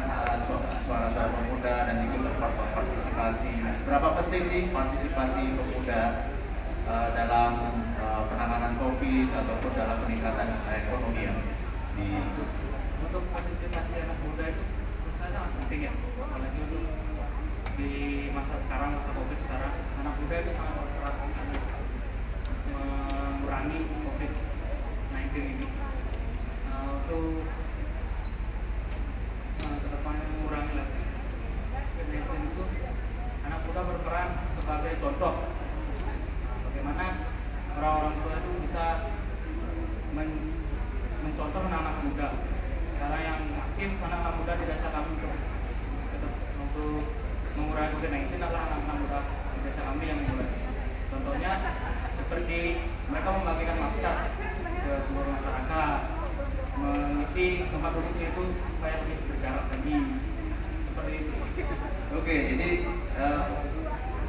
suara-suara pemuda dan ikut berpartisipasi. Nah, seberapa penting sih partisipasi pemuda dalam penanganan COVID ataupun dalam peningkatan ekonomi ya? Untuk partisipasi anak muda itu menurut saya sangat penting ya, apalagi untuk di masa sekarang, masa COVID sekarang, anak muda itu sangat berperan mengurangi COVID-19 ini. Untuk kedepannya mengurangi lagi COVID-19 itu, anak muda berperan sebagai contoh bagaimana orang-orang tua itu bisa mencontoh anak muda. Sekarang yang aktif anak-anak muda di desa kami untuk mengurangi COVID-19 adalah anak-anak muda di desa kami yang mulai. Contohnya seperti mereka membagikan masker ke seluruh masyarakat, mengisi tempat duduknya itu supaya lebih berjarak lagi, seperti itu. Oke, jadi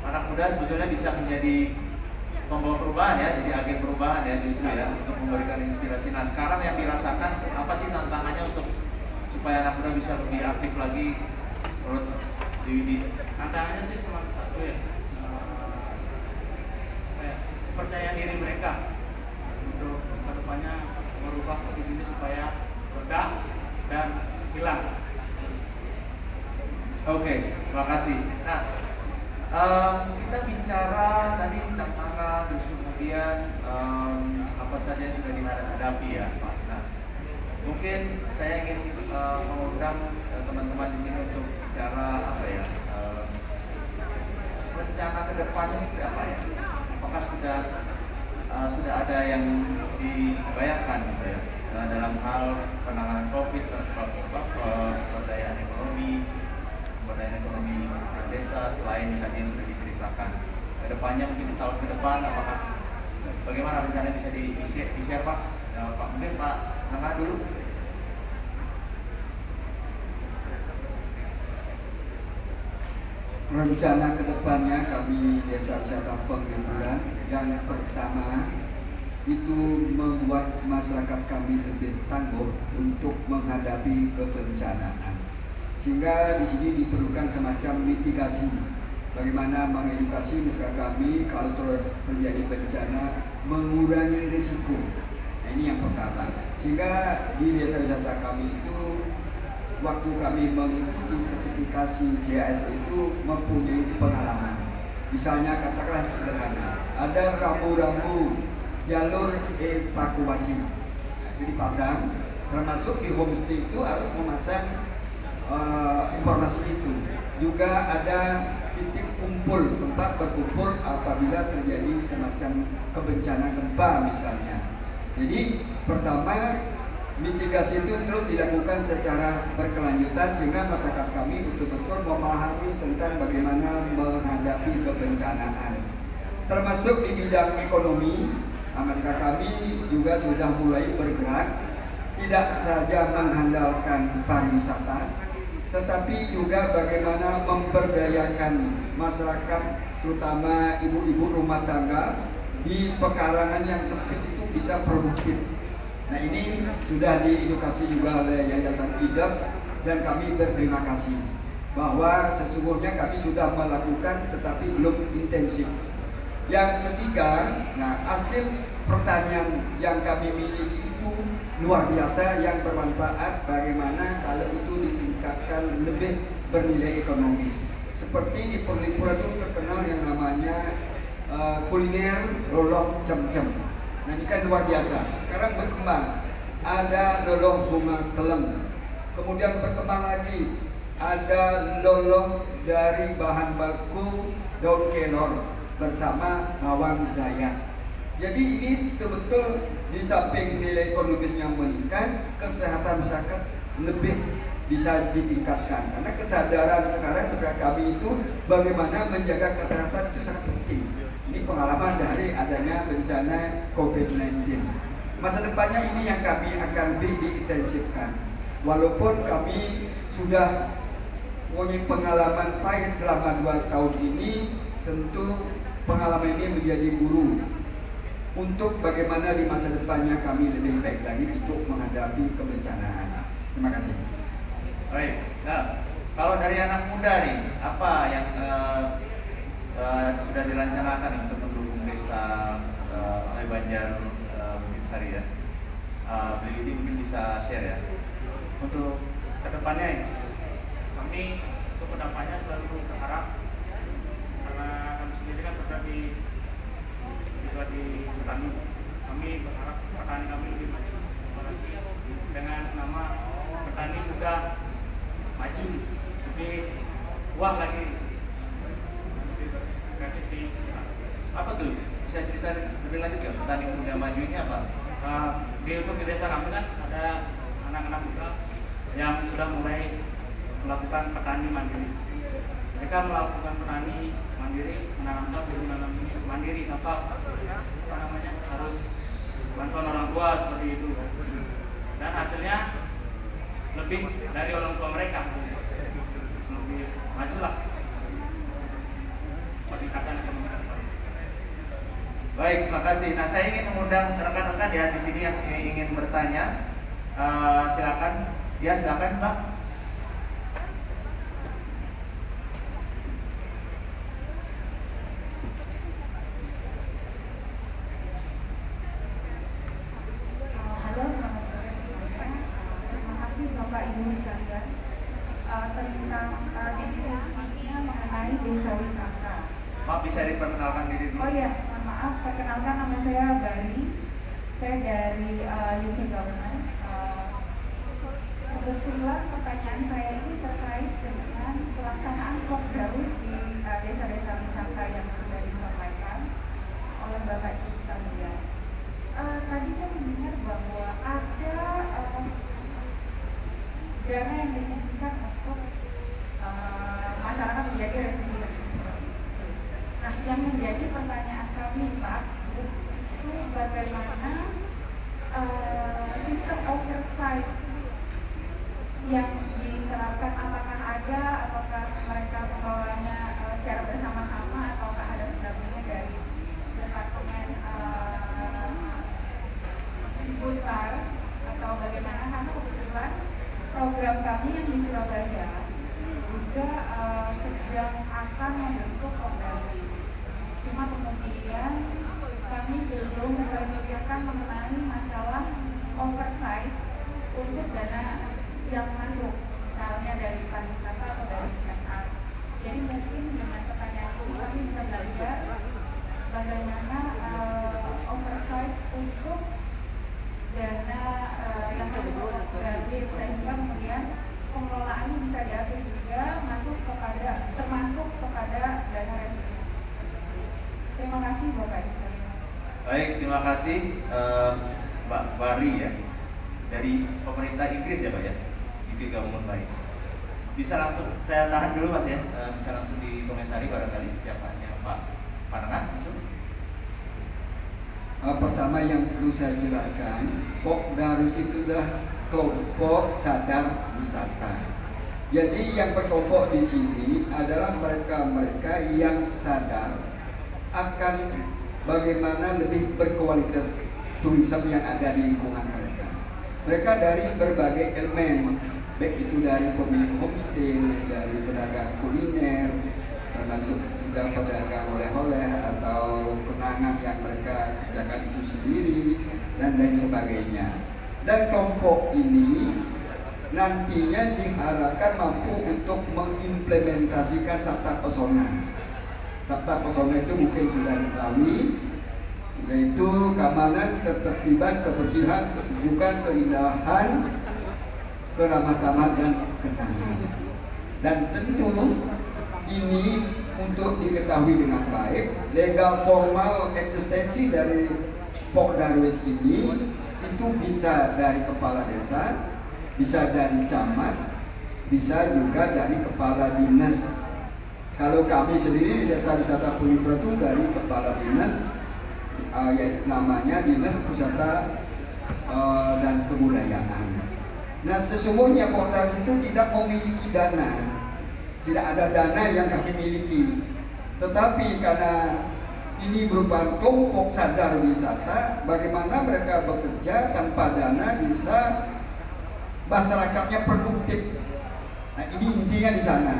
anak muda sebetulnya bisa menjadi pembawa perubahan ya, jadi agen perubahan ya justru ya, untuk memberikan inspirasi. Nah sekarang yang dirasakan apa sih tantangannya untuk supaya anak muda bisa lebih aktif lagi menurut Widi? Tantangannya sih cuma satu ya, percaya diri mereka untuk kedepannya merubah COVID ini supaya reda dan hilang. Oke, terima kasih. Nah, kita bicara tadi tantangan, terus kemudian apa saja yang sudah dihadapi ya, Pak. Nah, mungkin saya ingin mengundang teman-teman di sini untuk bicara apa ya, rencana kedepannya seperti apa ya? Apakah sudah ada yang dibayangkan gitu ya dalam hal penanganan COVID, pemberdayaan ekonomi desa selain tadi yang sudah diceritakan. Kedepannya mungkin setahun ke depan, apakah bagaimana rencana bisa di-share Pak? Pak mungkin Pak Nengah dulu. Rencana kedepannya kami Desa Wisata Penglipuran yang pertama itu membuat masyarakat kami lebih tangguh untuk menghadapi kebencanaan. Sehingga di sini diperlukan semacam mitigasi, bagaimana mengedukasi masyarakat kami kalau terjadi bencana mengurangi risiko. Nah, ini yang pertama. Sehingga di desa wisata kami itu waktu kami mengikuti sertifikasi JAS itu mempunyai pengalaman. Misalnya katakanlah sederhana, ada rambu-rambu jalur evakuasi. Nah, itu dipasang, termasuk di homestay itu harus memasang informasi itu. Juga ada titik kumpul, tempat berkumpul apabila terjadi semacam kebencanaan gempa misalnya. Jadi pertama mitigasi itu terus dilakukan secara berkelanjutan sehingga masyarakat kami betul-betul memahami tentang bagaimana menghadapi kebencanaan. Termasuk di bidang ekonomi, masyarakat kami juga sudah mulai bergerak tidak saja mengandalkan pariwisata, tetapi juga bagaimana memberdayakan masyarakat, terutama ibu-ibu rumah tangga di pekarangan yang sempit itu bisa produktif. Nah ini sudah diedukasi juga oleh Yayasan IDEP dan kami berterima kasih bahwa sesungguhnya kami sudah melakukan tetapi belum intensif. Yang ketiga, nah hasil pertanian yang kami miliki itu luar biasa yang bermanfaat, bagaimana kalau itu ditingkatkan lebih bernilai ekonomis. Seperti di Penglipuran itu terkenal yang namanya kuliner loloh cem-cem. Nah ini kan luar biasa. Sekarang berkembang, ada loloh bunga teleng. Kemudian berkembang lagi, ada loloh dari bahan baku daun kelor bersama bawang dayak. Jadi ini betul-betul di samping nilai ekonomisnya meningkat, kesehatan masyarakat lebih bisa ditingkatkan. Karena kesadaran sekarang masyarakat kami itu bagaimana menjaga kesehatan itu sangat penting. Ini pengalaman dari adanya bencana COVID-19. Masa depannya ini yang kami akan lebih diintensifkan. Walaupun kami sudah punya pengalaman pahit selama 2 tahun ini, tentu pengalaman ini menjadi guru untuk bagaimana di masa depannya kami lebih baik lagi untuk menghadapi kebencanaan. Terima kasih. Baik, nah kalau dari anak muda nih, apa yang sudah direncanakan untuk mendukung desa oleh Banjar Bukitsari ya? Beli ini mungkin bisa share ya. Untuk kedepannya ya, kami untuk kedepannya selalu berharap, karena kami sendiri kan berada di petani, kami berharap petani kami lebih maju, apalagi dengan nama petani muda maju, lebih wah lagi. Apa tuh? Bisa cerita lebih lanjut ya? Petani muda maju ini apa? Untuk di desa kami kan ada sudah mulai melakukan petani mandiri. Mereka melakukan petani mandiri, menanam cabai, menanam ini mandiri tanpa harus bantuan orang tua seperti itu. Dan hasilnya lebih dari orang tua mereka hasilnya. Lebih majulah peningkatan ekonomi. Baik, terima kasih. Nah, saya ingin mengundang rekan-rekan ya di sini yang ingin bertanya. Silakan. Ya, silakan, Pak. Halo, selamat sore semuanya. Terima kasih Bapak Ibu sekalian tentang diskusinya mengenai desa wisata. Maaf, bisa diperkenalkan diri dulu. Oh ya, mohon maaf, perkenalkan nama saya Bari. Saya dari UK Government. Kebetulan pertanyaan saya ini terkait dengan pelaksanaan Kopdarwis di desa-desa wisata yang sudah disampaikan oleh Bapak Ibu sekalian. Tadi saya mendengar bahwa ada dana yang disisihkan untuk masyarakat menjadi resilient seperti itu. Nah, yang menjadi pertanyaan kami Pak, itu bagaimana sistem oversight yang diterapkan, apakah ada, apakah mereka membawanya secara bersama-sama, ataukah ada pendampingan dari departemen Butar atau bagaimana, karena kebetulan program kami yang di Surabaya juga sedang akan membentuk Kopdarwis. Cuma kemudian kami belum terpikirkan mengenai masalah oversight untuk dana yang masuk, misalnya dari pariwisata atau dari CSR. Jadi mungkin dengan pertanyaan ini kami bisa belajar bagaimana oversight untuk dana yang masuk ke Kopdarwis, sehingga kemudian pengelolaannya bisa diatur juga termasuk kepada dana resilience tersebut. Terima kasih Bapak Ibu sekalian. Baik, terima kasih Mbak Bari ya, dari pemerintah Inggris ya Pak ya, UK Government. Baik, bisa langsung saya tahan dulu Mas ya, bisa langsung dikomentari barangkali siapa yang Pak Panengan langsung. Pertama yang perlu saya jelaskan, Kopdarwis itu adalah kelompok sadar wisata. Jadi yang berkelompok di sini adalah mereka-mereka yang sadar akan bagaimana lebih berkualitas turisme yang ada di lingkungan mereka. Mereka dari berbagai elemen, baik itu dari pemilik homestay, dari pedagang kuliner, termasuk juga pedagang oleh-oleh atau kenangan yang mereka kerjakan itu sendiri dan lain sebagainya. Dan kelompok ini nantinya diharapkan mampu untuk mengimplementasikan Sabta Pesona. Sabta Pesona itu mungkin sudah diketahui, yaitu keamanan, ketertiban, kebersihan, kesejukan, keindahan, keramah tamah dan kenangan. Dan tentu ini untuk diketahui dengan baik, legal formal eksistensi dari Kopdarwis ini itu bisa dari kepala desa, bisa dari camat, bisa juga dari kepala dinas. Kalau kami sendiri di Desa Wisata Pelipra itu dari kepala dinas, namanya Dinas Wisata dan Kebudayaan. Nah, sesungguhnya Kopdarwis itu tidak memiliki dana, tidak ada dana yang kami miliki. Tetapi karena ini merupakan kelompok sadar wisata, bagaimana mereka bekerja tanpa dana bisa masyarakatnya produktif. Nah, ini intinya di sana.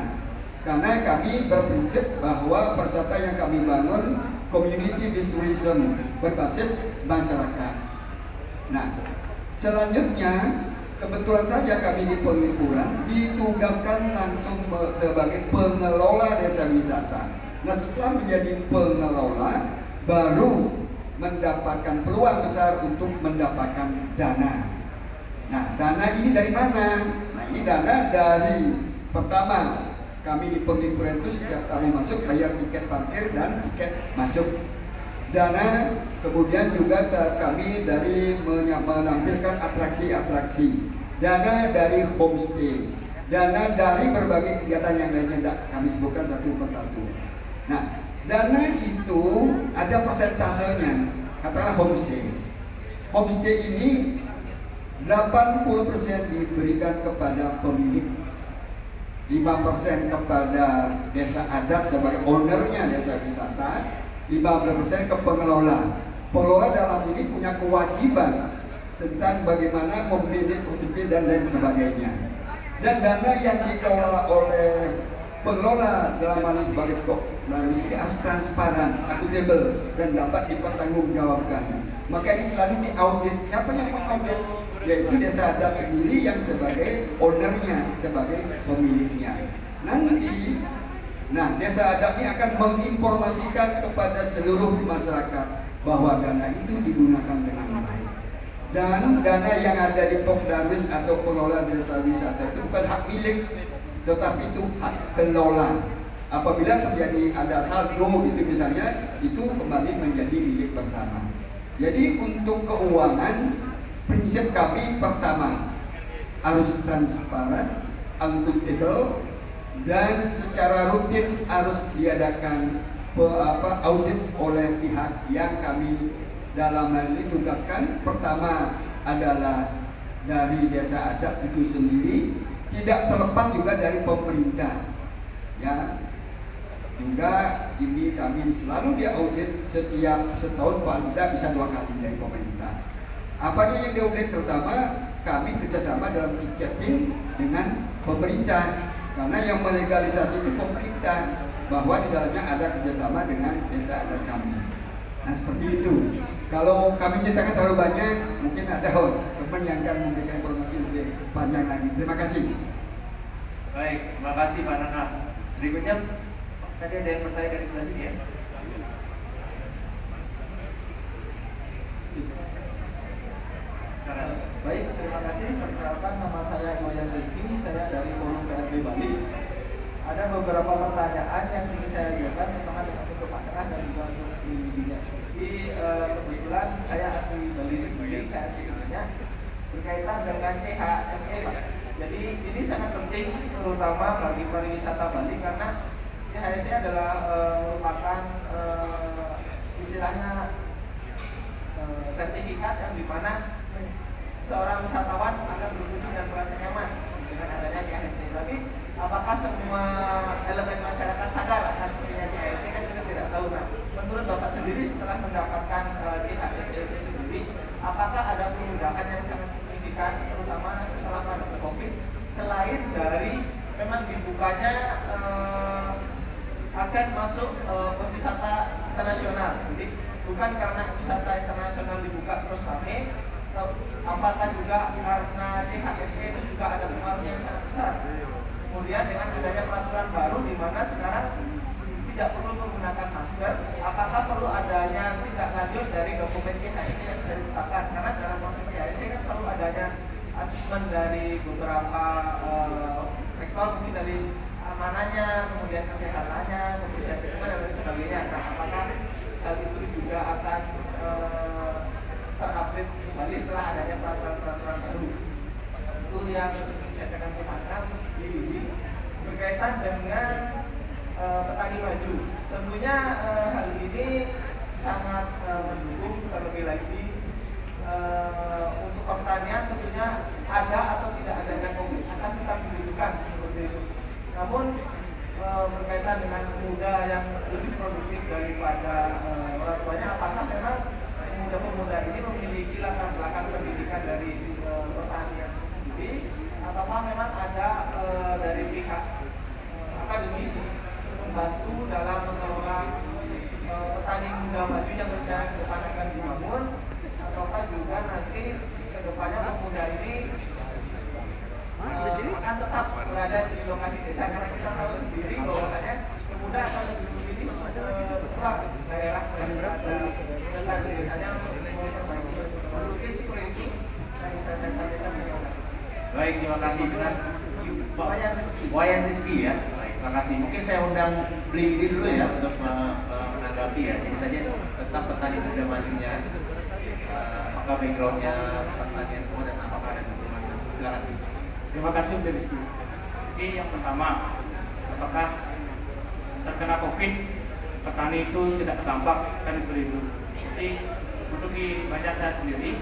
Karena kami berprinsip bahwa pariwisata yang kami bangun community based tourism berbasis masyarakat. Nah, selanjutnya kebetulan saja kami di Penglipuran ditugaskan langsung sebagai pengelola desa wisata. Nah, setelah menjadi pengelola baru mendapatkan peluang besar untuk mendapatkan dana. Nah, dana ini dari mana? Nah, ini dana dari pertama kami di Penglipuran itu setiap kami masuk bayar tiket parkir dan tiket masuk. Dana kemudian juga kami dari menampilkan atraksi-atraksi. dana dari homestay, dana dari berbagai kegiatan yang lainnya, tidak kami sebutkan satu persatu. Nah, dana itu ada persentasenya. Katakanlah homestay. Homestay ini 80% diberikan kepada pemilik, 5% kepada desa adat sebagai ownernya desa wisata, 15% ke pengelola. Pengelola dalam ini punya kewajiban tentang bagaimana memanage homestay dan lain sebagainya. Dan dana yang dikelola oleh pengelola dalam hal ini sebagai pengelola ini harus transparan, akuntabel, dan dapat dipertanggungjawabkan. Maka ini selalu diaudit. Siapa yang mengaudit? Yaitu desa adat sendiri yang sebagai ownernya, sebagai pemiliknya. Nanti, nah desa adat ini akan menginformasikan kepada seluruh masyarakat bahwa dana itu digunakan dengan baik. Dan dana yang ada di Pokdarwis atau pengelola desa wisata itu bukan hak milik, tetapi itu hak kelola. Apabila terjadi ada saldo gitu misalnya, itu kembali menjadi milik bersama. Jadi untuk keuangan, prinsip kami pertama harus transparan, akuntabel, dan secara rutin harus diadakan audit oleh pihak yang kami dalam hal ini tugaskan. Pertama adalah dari desa adat itu sendiri, tidak terlepas juga dari pemerintah, ya. Juga ini kami selalu diaudit setiap setahun, paling tidak bisa 2 kali dari pemerintah. Apanya yang diaudit? Terutama kami kerjasama dalam tiketing dengan pemerintah, karena yang melegalisasi itu pemerintah, bahwa di dalamnya ada kerjasama dengan desa adat kami. Nah seperti itu. Kalau kami ceritakan terlalu banyak, mungkin ada teman yang akan memberikan informasi lebih panjang lagi. Terima kasih. Baik, terima kasih Pak Nana. Berikutnya, tadi ada yang bertanya dari sebelah sini ya. Sekarang. Baik, terima kasih. Perkenalkan, nama saya Iwayan Rizky, saya dari Forum PRB Bali. Ada beberapa pertanyaan yang ingin saya ajukan, terutama untuk Pak Tengah dan juga untuk Widya. Kebetulan saya asli Bali sendiri, saya asli sebenarnya berkaitan dengan CHSE Pak. Jadi ini sangat penting terutama bagi pariwisata Bali, karena CHSE adalah merupakan istilahnya sertifikat yang dimana seorang wisatawan akan berkunjung dan merasa nyaman dengan adanya CHSE. Tapi apakah semua elemen masyarakat sadar akan pentingnya CHSE, kan kita tidak tahu. Nah, menurut Bapak sendiri setelah mendapatkan CHSE itu sendiri, apakah ada perubahan yang sangat signifikan terutama setelah pandemi COVID, selain dari memang dibukanya akses masuk wisata internasional? Jadi bukan karena wisata internasional dibuka terus rame, apakah juga karena CHSE itu juga ada pengaruh yang sangat besar? Kemudian dengan adanya peraturan baru di mana sekarang tidak perlu menggunakan masker, apakah perlu adanya tindak lanjut dari dokumen CHSE yang sudah ditetapkan? Karena dalam proses CHSE kan perlu adanya asesmen dari beberapa sektor, mungkin dari amanannya, kemudian kesehatannya, kebersihan lingkungan dan lain sebagainya. Nah, apakah hal itu juga akan terupdate kembali setelah adanya peraturan-peraturan baru? Itu yang ingin saya tekan kepada untuk Lili berkaitan dengan petani maju. Tentunya hal ini sangat mendukung, terlebih lagi untuk pertanian tentunya ada atau tidak adanya COVID akan tetap dibutuhkan seperti itu. Namun berkaitan dengan pemuda yang lebih produktif daripada orang tuanya, apakah memang pemuda-pemuda ini memiliki latar belakang pendidikan dari pertanian tersendiri, ataukah memang ada dari pihak akademisi membantu dalam mengelola petani muda maju yang rencana ke depan akan dibangun, ataukah juga nanti ke depannya pemuda ini akan tetap berada di lokasi desa, karena kita tahu sendiri bahwasanya pemuda akan lebih memilih untuk keluar daerah daripada datang di desanya untuk memperbaiki. Mungkin seperti itu yang bisa saya sampaikan. Terima kasih. Baik, terima kasih. Dengan Wayan Rizky. Wayan Rizky ya. Baik, terima kasih. Mungkin saya undang beli ini dulu ya untuk menanggapi ya. Jadi tadi tentang petani muda majunya, apakah backgroundnya pertanian semua dan apakah ada dukungan? Silakan. Terima kasih untuk Rizky. Jadi yang pertama, apakah terkena COVID petani itu tidak terdampak, kan seperti itu. Jadi untuk di Banjar saya sendiri,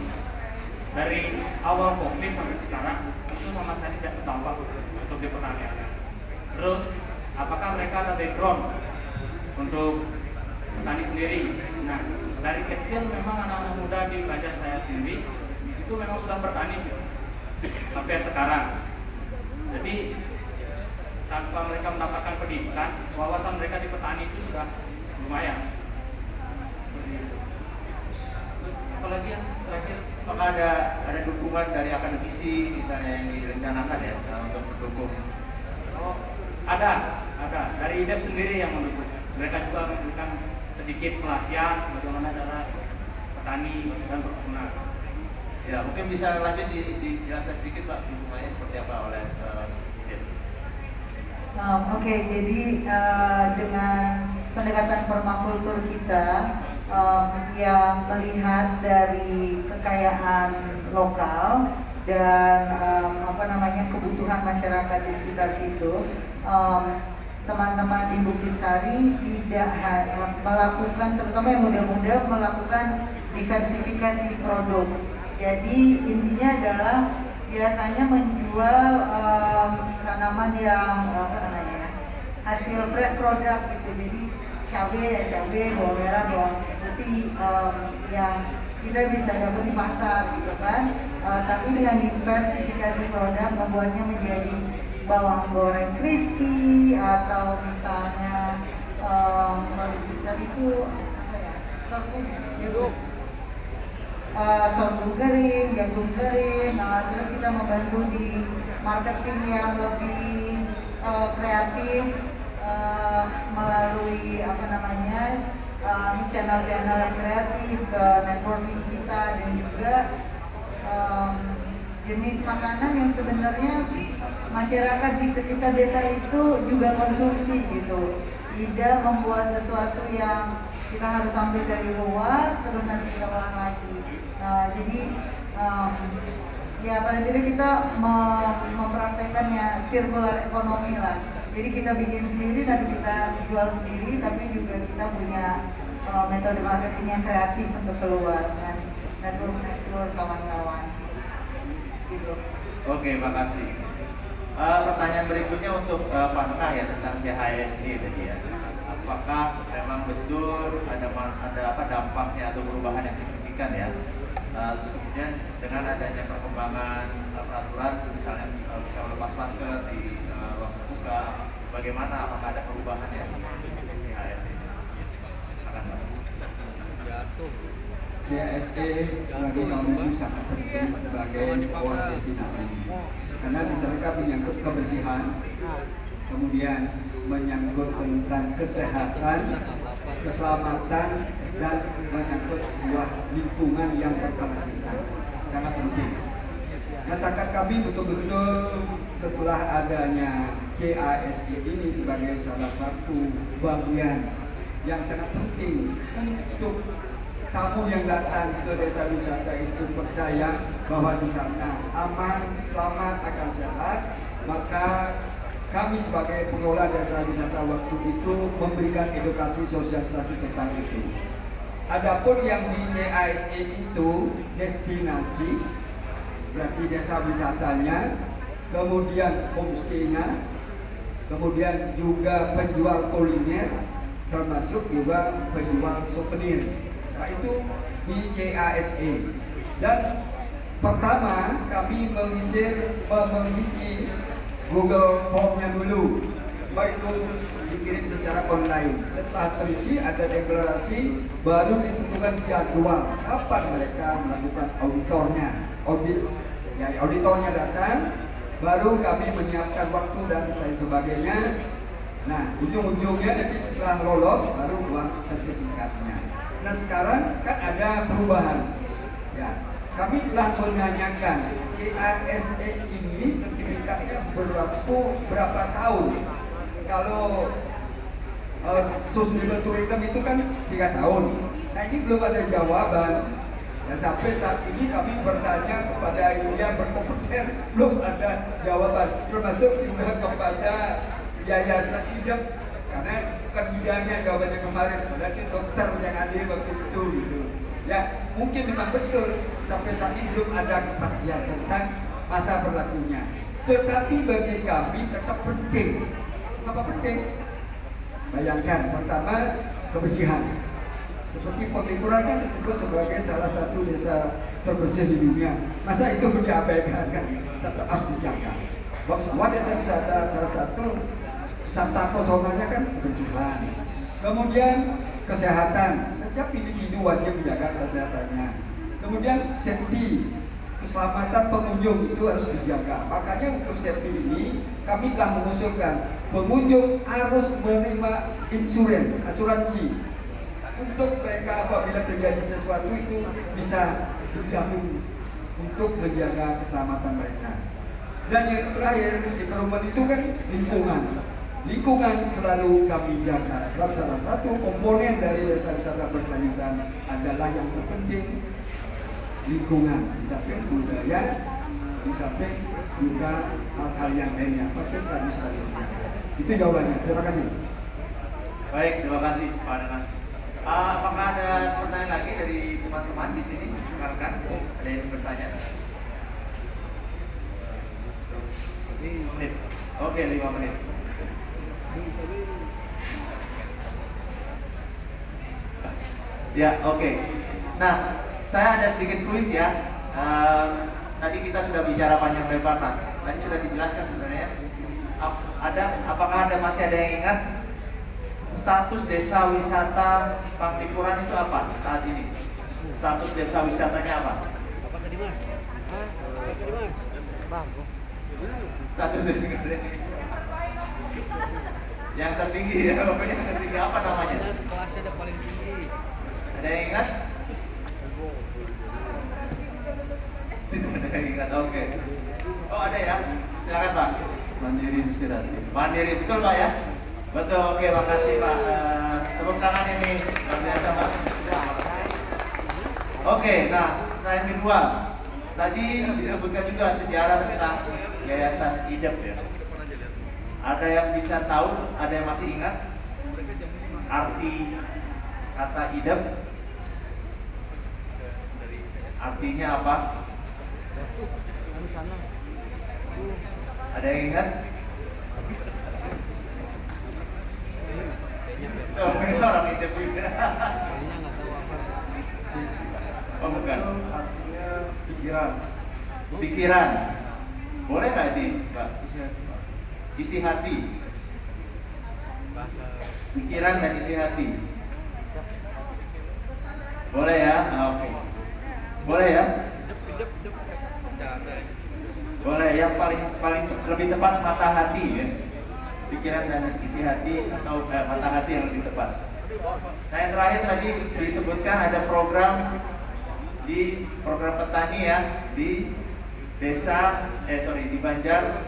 dari awal COVID sampai sekarang itu sama sekali tidak terdampak untuk di pertanian. Terus apakah mereka ada background untuk petani sendiri? Nah, dari kecil memang anak-anak muda di Banjar saya sendiri itu memang sudah bertani sampai sekarang. Jadi tanpa mereka mendapatkan pendidikan, wawasan mereka di petani itu sudah lumayan. Terus apalagi yang terakhir, Apakah ada dukungan dari akademisi misalnya yang direncanakan ya untuk mendukung? oh, ada dari IDEP sendiri yang mendukung. Mereka juga memberikan sedikit pelatihan bagaimana cara petani dan perkebunan. Ya, mungkin bisa lanjut dijelaskan sedikit Pak, dukungannya seperti apa oleh IDEP? Oke, jadi dengan pendekatan permakultur kita yang melihat dari kekayaan lokal dan kebutuhan masyarakat di sekitar situ, teman-teman di Bukit Sari tidak melakukan, terutama yang muda-muda, melakukan diversifikasi produk. Jadi intinya adalah biasanya menjual tanaman yang hasil fresh product gitu. Jadi cabai, bawang merah, bawang putih yang kita bisa dapat di pasar gitu kan. Tapi dengan diversifikasi produk membuatnya menjadi bawang goreng crispy atau misalnya kalau besar itu sorghum kering, jagung kering. Terus kita membantu di marketing yang lebih kreatif melalui channel-channel yang kreatif ke networking kita, dan juga jenis makanan yang sebenarnya masyarakat di sekitar desa itu juga konsumsi gitu. Tidak membuat sesuatu yang kita harus ambil dari luar terus nanti kita olah lagi. Jadi ya paling tidak kita mempraktekannya circular economy lah. Jadi kita bikin sendiri, nanti kita jual sendiri, tapi juga kita punya metode marketing yang kreatif untuk keluar dan network kawan-kawan gitu. Oke, makasih. Pertanyaan berikutnya untuk Pak Nengah ya, tentang CHSE tadi ya. Apakah memang betul ada dampaknya atau perubahan yang signifikan ya? Terus kemudian dengan adanya perkembangan peraturan, misalnya bisa melepas masker di ruang terbuka, bagaimana? Apakah ada perubahan ya di CHSE? Silakan Pak. CHSE bagi kami itu sangat penting sebagai sebuah destinasi, karena di sana menyangkut kebersihan, kemudian menyangkut tentang kesehatan, keselamatan, dan menyangkut sebuah lingkungan yang berkelanjutan. Sangat penting. Masyarakat kami betul-betul setelah adanya CHSE ini sebagai salah satu bagian yang sangat penting untuk tamu yang datang ke desa wisata itu percaya bahwa di sana aman, selamat, akan sehat, maka kami sebagai pengelola desa wisata waktu itu memberikan edukasi sosialisasi tentang itu. Adapun yang di CHSE itu destinasi, berarti desa wisatanya, kemudian homestay-nya, kemudian juga penjual kuliner, termasuk juga penjual souvenir. Nah itu di CHSE. Dan pertama kami mengisi Google Form-nya dulu, baik itu dikirim secara online. Setelah terisi ada deklarasi, baru ditentukan jadwal kapan mereka melakukan auditornya datang, baru kami menyiapkan waktu dan lain sebagainya. Nah ujung-ujungnya nanti setelah lolos baru keluar sertifikatnya. Nah sekarang kan ada perubahan ya, kami telah menanyakan CHSE ini sertifikatnya berlaku berapa tahun. Kalau sustainable tourism itu kan 3 tahun. Nah ini belum ada jawaban Ya, sampai saat ini kami bertanya kepada yang berkompeten, belum ada jawaban. Termasuk juga kepada Yayasan IDEP, karena bukan bidangnya jawabannya kemarin, padahal dokter yang hadir waktu itu gitu. Ya, mungkin memang betul sampai saat ini belum ada kepastian tentang masa berlakunya. Tetapi bagi kami tetap penting. Kenapa penting? Bayangkan, pertama kebersihan. Seperti Penglipuran kan disebut sebagai salah satu desa terbersih di dunia. Masa itu diabaikan kan? Tetap harus dijaga. Sebab semua desa wisata salah satu wisata pesonanya kan kebersihan. Kemudian kesehatan. Setiap individu wajib menjaga kesehatannya. Kemudian safety, keselamatan pengunjung itu harus dijaga. Makanya untuk safety ini kami telah mengusulkan pengunjung harus menerima asuransi. Untuk mereka apabila terjadi sesuatu itu bisa dijamin untuk menjaga keselamatan mereka. Dan yang terakhir di perumahan itu kan lingkungan selalu kami jaga, sebab salah satu komponen dari desa wisata berkelanjutan adalah yang terpenting lingkungan, di samping budaya, di samping juga hal-hal yang lain yang patut kami selalu jaga. Itu jawabannya. Terima kasih. Baik, terima kasih Pak Danang. Apakah ada pertanyaan lagi dari teman-teman di sini? Rekan-rekan, ada yang bertanya? Menit. Oke, 5 menit. Ya, oke. Nah, saya ada sedikit kuis ya. Tadi kita sudah bicara panjang lebar, tadi sudah dijelaskan sebenarnya. Apakah masih ada yang ingat? Status desa wisata Penglipuran itu apa saat ini? Status desa wisatanya apa? Status desa yang tertinggi ya, pokoknya yang tertinggi apa namanya? Ada yang ingat? Tidak ada yang ingat, oke. Oh ada ya, silakan Pak. Mandiri inspiratif. Mandiri, betul Pak ya? Betul, oke, makasih Pak. Tepuk tangan ini, luar biasa Pak. Oke, nah yang kedua, tadi disebutkan juga sejarah tentang Yayasan IDEP ya. Ada yang bisa tahu, ada yang masih ingat arti kata IDEP? Artinya apa? Ada yang ingat? Oh, ini orang IDEP juga. Oh bukan. Itu artinya pikiran. Pikiran. Boleh nggak di Mbak? Isi hati. Pikiran dan isi hati. Boleh ya? Oke. Boleh ya? Boleh. Yang paling lebih tepat mata hati ya. Pikiran dan isi hati atau mata hati yang lebih tepat. Nah yang terakhir tadi disebutkan ada program petani ya di di Banjar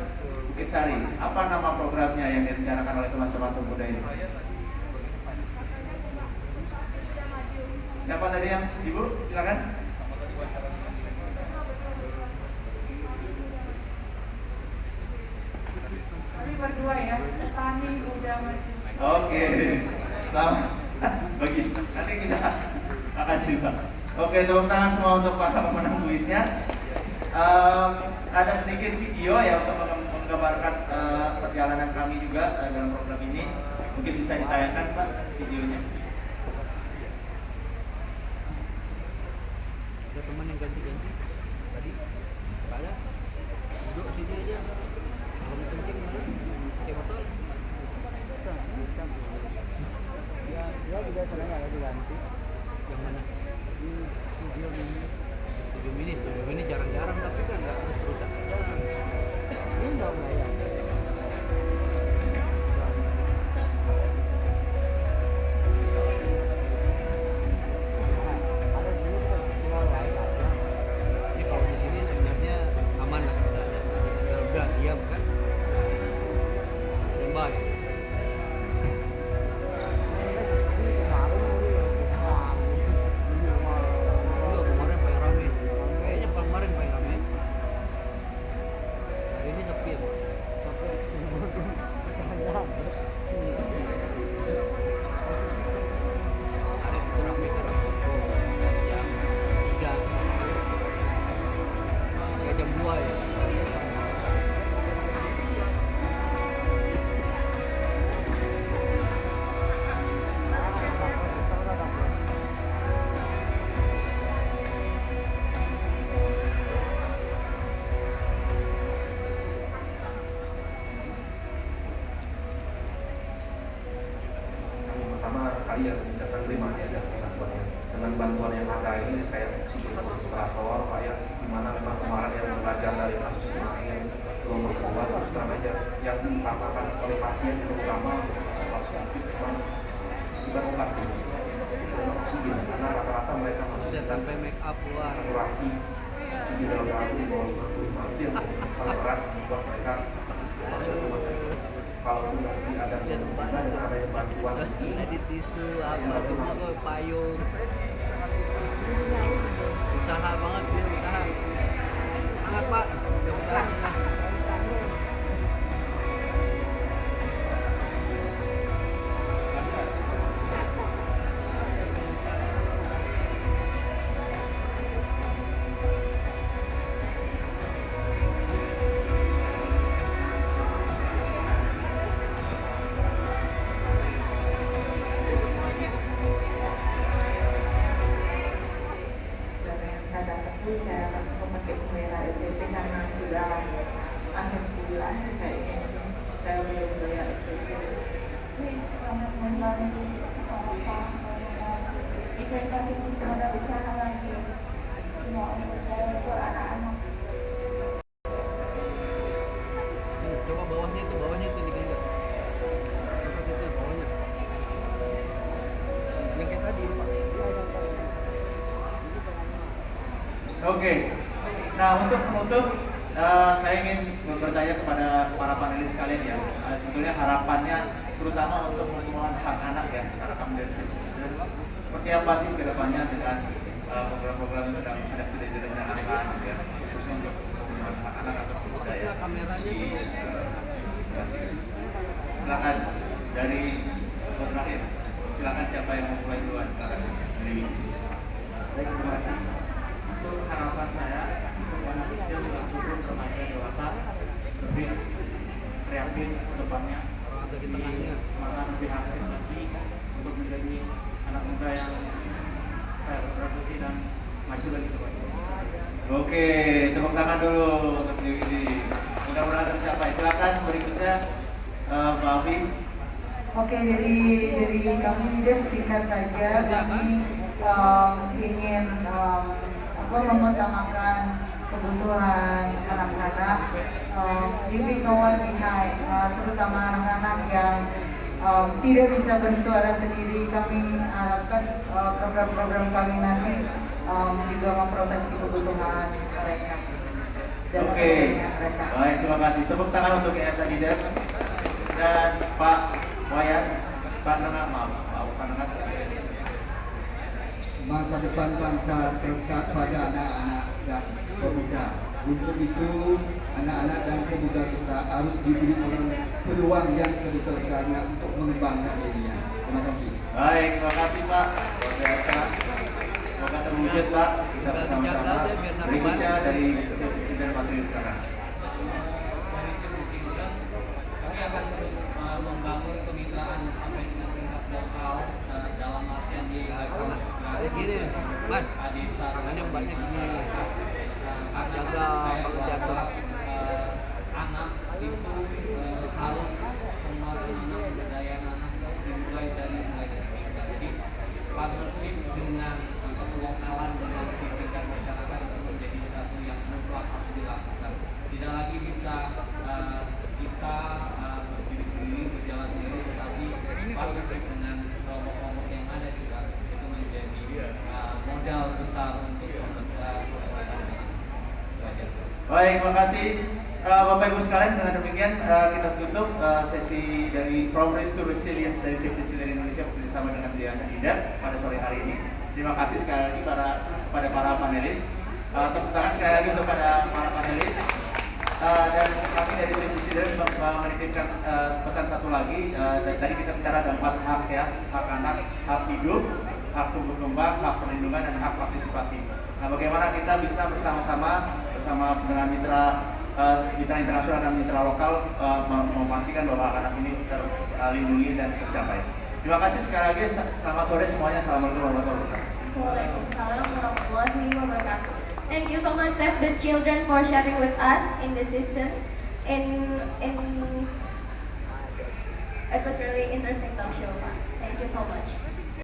Bukit Sari. Apa nama programnya yang direncanakan oleh teman-teman pemuda ini? Siapa tadi yang Ibu? Silakan. Kami berdua ya, petani muda maju. Oke, selamat. Bagi nanti kita makasih Pak. Oke, tepuk tangan semua untuk para pemenang kuisnya. Ada sedikit video ya untuk menggambarkan perjalanan kami juga dalam program ini. Mungkin bisa ditayangkan Pak videonya. Ada teman yang ganti-ganti tadi ada duduk sini aja kalau mau kencing pakai botol dia juga senang ada diganti yang mana studio mini jarang-jarang tapi kan nggak terus aja ini nggak ya. Kemarin hampir sampai saya ada rame kan jam 3 kayak jam 2 ya. Kali ya mengucapkan terima kasih atas bantuannya. Dengan bantuan yang ada ini kayak psikolog operator, kayak gimana memang kemarin yang belajar dari kasus kemarin belum berubah terus terang aja yang diutamakan oleh pasien terutama kasus COVID memang bukan obat sih, bukan oksigen karena rata-rata mereka masuk sampai make up keluar saturasi oksigen dalam tubuh di bawah 95 itu yang paling berat membuat mereka masuk rumah sakit. Kalau nanti ada penurunan dan ada yang bantuan di tisu apa semua payung usaha banget dia usaha semangat Pak mudah-mudahan saya akan memakai kamera SMP karena sudah akhir bulan kayaknya saya belum bayar SMP. Selamat membantu, sangat-sangat membantu. Bisa dipakai untuk modal usaha lagi. Ya untuk biaya sekolah anak-anak. Coba bawahnya itu digenggam. Coba itu bawahnya. Yang kayak tadi Pak. Oke, nah untuk penutup saya ingin bertanya kepada para panelis sekalian ya. Sebetulnya harapannya terutama untuk pemenuhan hak anak ya, karena kami dari sini. Seperti apa sih kedepannya dengan program-program yang sudah direncanakan ya, khususnya untuk pemenuhan hak anak atau pemuda ya di masing-masing. Silakan dari terakhir. Silakan siapa yang mau mulai duluan? Silakan. Baik, terima kasih. Untuk harapan saya anak kecil maupun remaja dewasa lebih kreatif ke depannya, semangat lebih aktif lagi untuk menjadi anak muda yang berprestasi dan maju lagi ke depan. Oke, tepuk tangan dulu untuk ini. Mudah-mudahan tercapai. Silakan berikutnya Pak Afi. Oke, dari kami di DEP singkat saja kami ingin mengutamakan kebutuhan anak-anak, leaving no one behind, terutama anak-anak yang tidak bisa bersuara sendiri. Kami harapkan program-program kami nanti juga memproteksi kebutuhan mereka dan kepentingan mereka. Baik, terima kasih. Tepuk tangan untuk Yayasan IDEP dan Pak Wayan, Pak Nengah, maaf, Pak Nengah. Masa depan bangsa terletak pada anak-anak dan pemuda. Untuk itu, anak-anak dan pemuda kita harus diberi peluang yang sebesar-besarnya untuk mengembangkan dirinya. Terima kasih. Baik, terima kasih Pak. Luar biasa. Semoga terwujud Pak. Kita bersama-sama. Berikutnya dari Save the Children Mas Win sekarang. Dari Save the Children, kami akan terus membangun kemitraan sampai dengan tingkat lokal dalam artian di level grassroots, desa dengan masyarakat. Karena kami percaya bahwa anak itu harus penguatan anak, pemberdayaan anak itu harus dimulai dari desa. Jadi partnership dengan atau pelokalan dengan tingkat masyarakat itu menjadi satu yang mutlak harus dilakukan. Tidak lagi bisa kita berdiri sendiri, berjalan sendiri, tetapi partnership dengan kelompok-kelompok yang ada di grassroots itu menjadi modal besar untuk penguatan anak. Baik, terima kasih Bapak Ibu sekalian. Dengan demikian kita tutup sesi dari From Risk to Resilience dari Save the Children Indonesia bersama dengan Yayasan IDEP pada sore hari ini. Terima kasih sekali lagi pada para panelis. Tepuk tangan sekali lagi untuk para panelis dan kami dari Save the Children menitipkan pesan satu lagi. Tadi kita bicara ada 4 hak ya, hak anak, hak hidup, hak tumbuh kembang, hak perlindungan, dan hak partisipasi. Nah, bagaimana kita bisa bersama-sama dengan mitra internasional dan mitra lokal memastikan bahwa anak ini terlindungi dan tercapai. Terima kasih sekali lagi. Selamat sore semuanya. Assalamualaikum warahmatullahi wabarakatuh. Waalaikumsalam warahmatullahi wabarakatuh. Thank you so much, Save the Children, for sharing with us in this season. It was really interesting talk show, Pak. Thank you so much.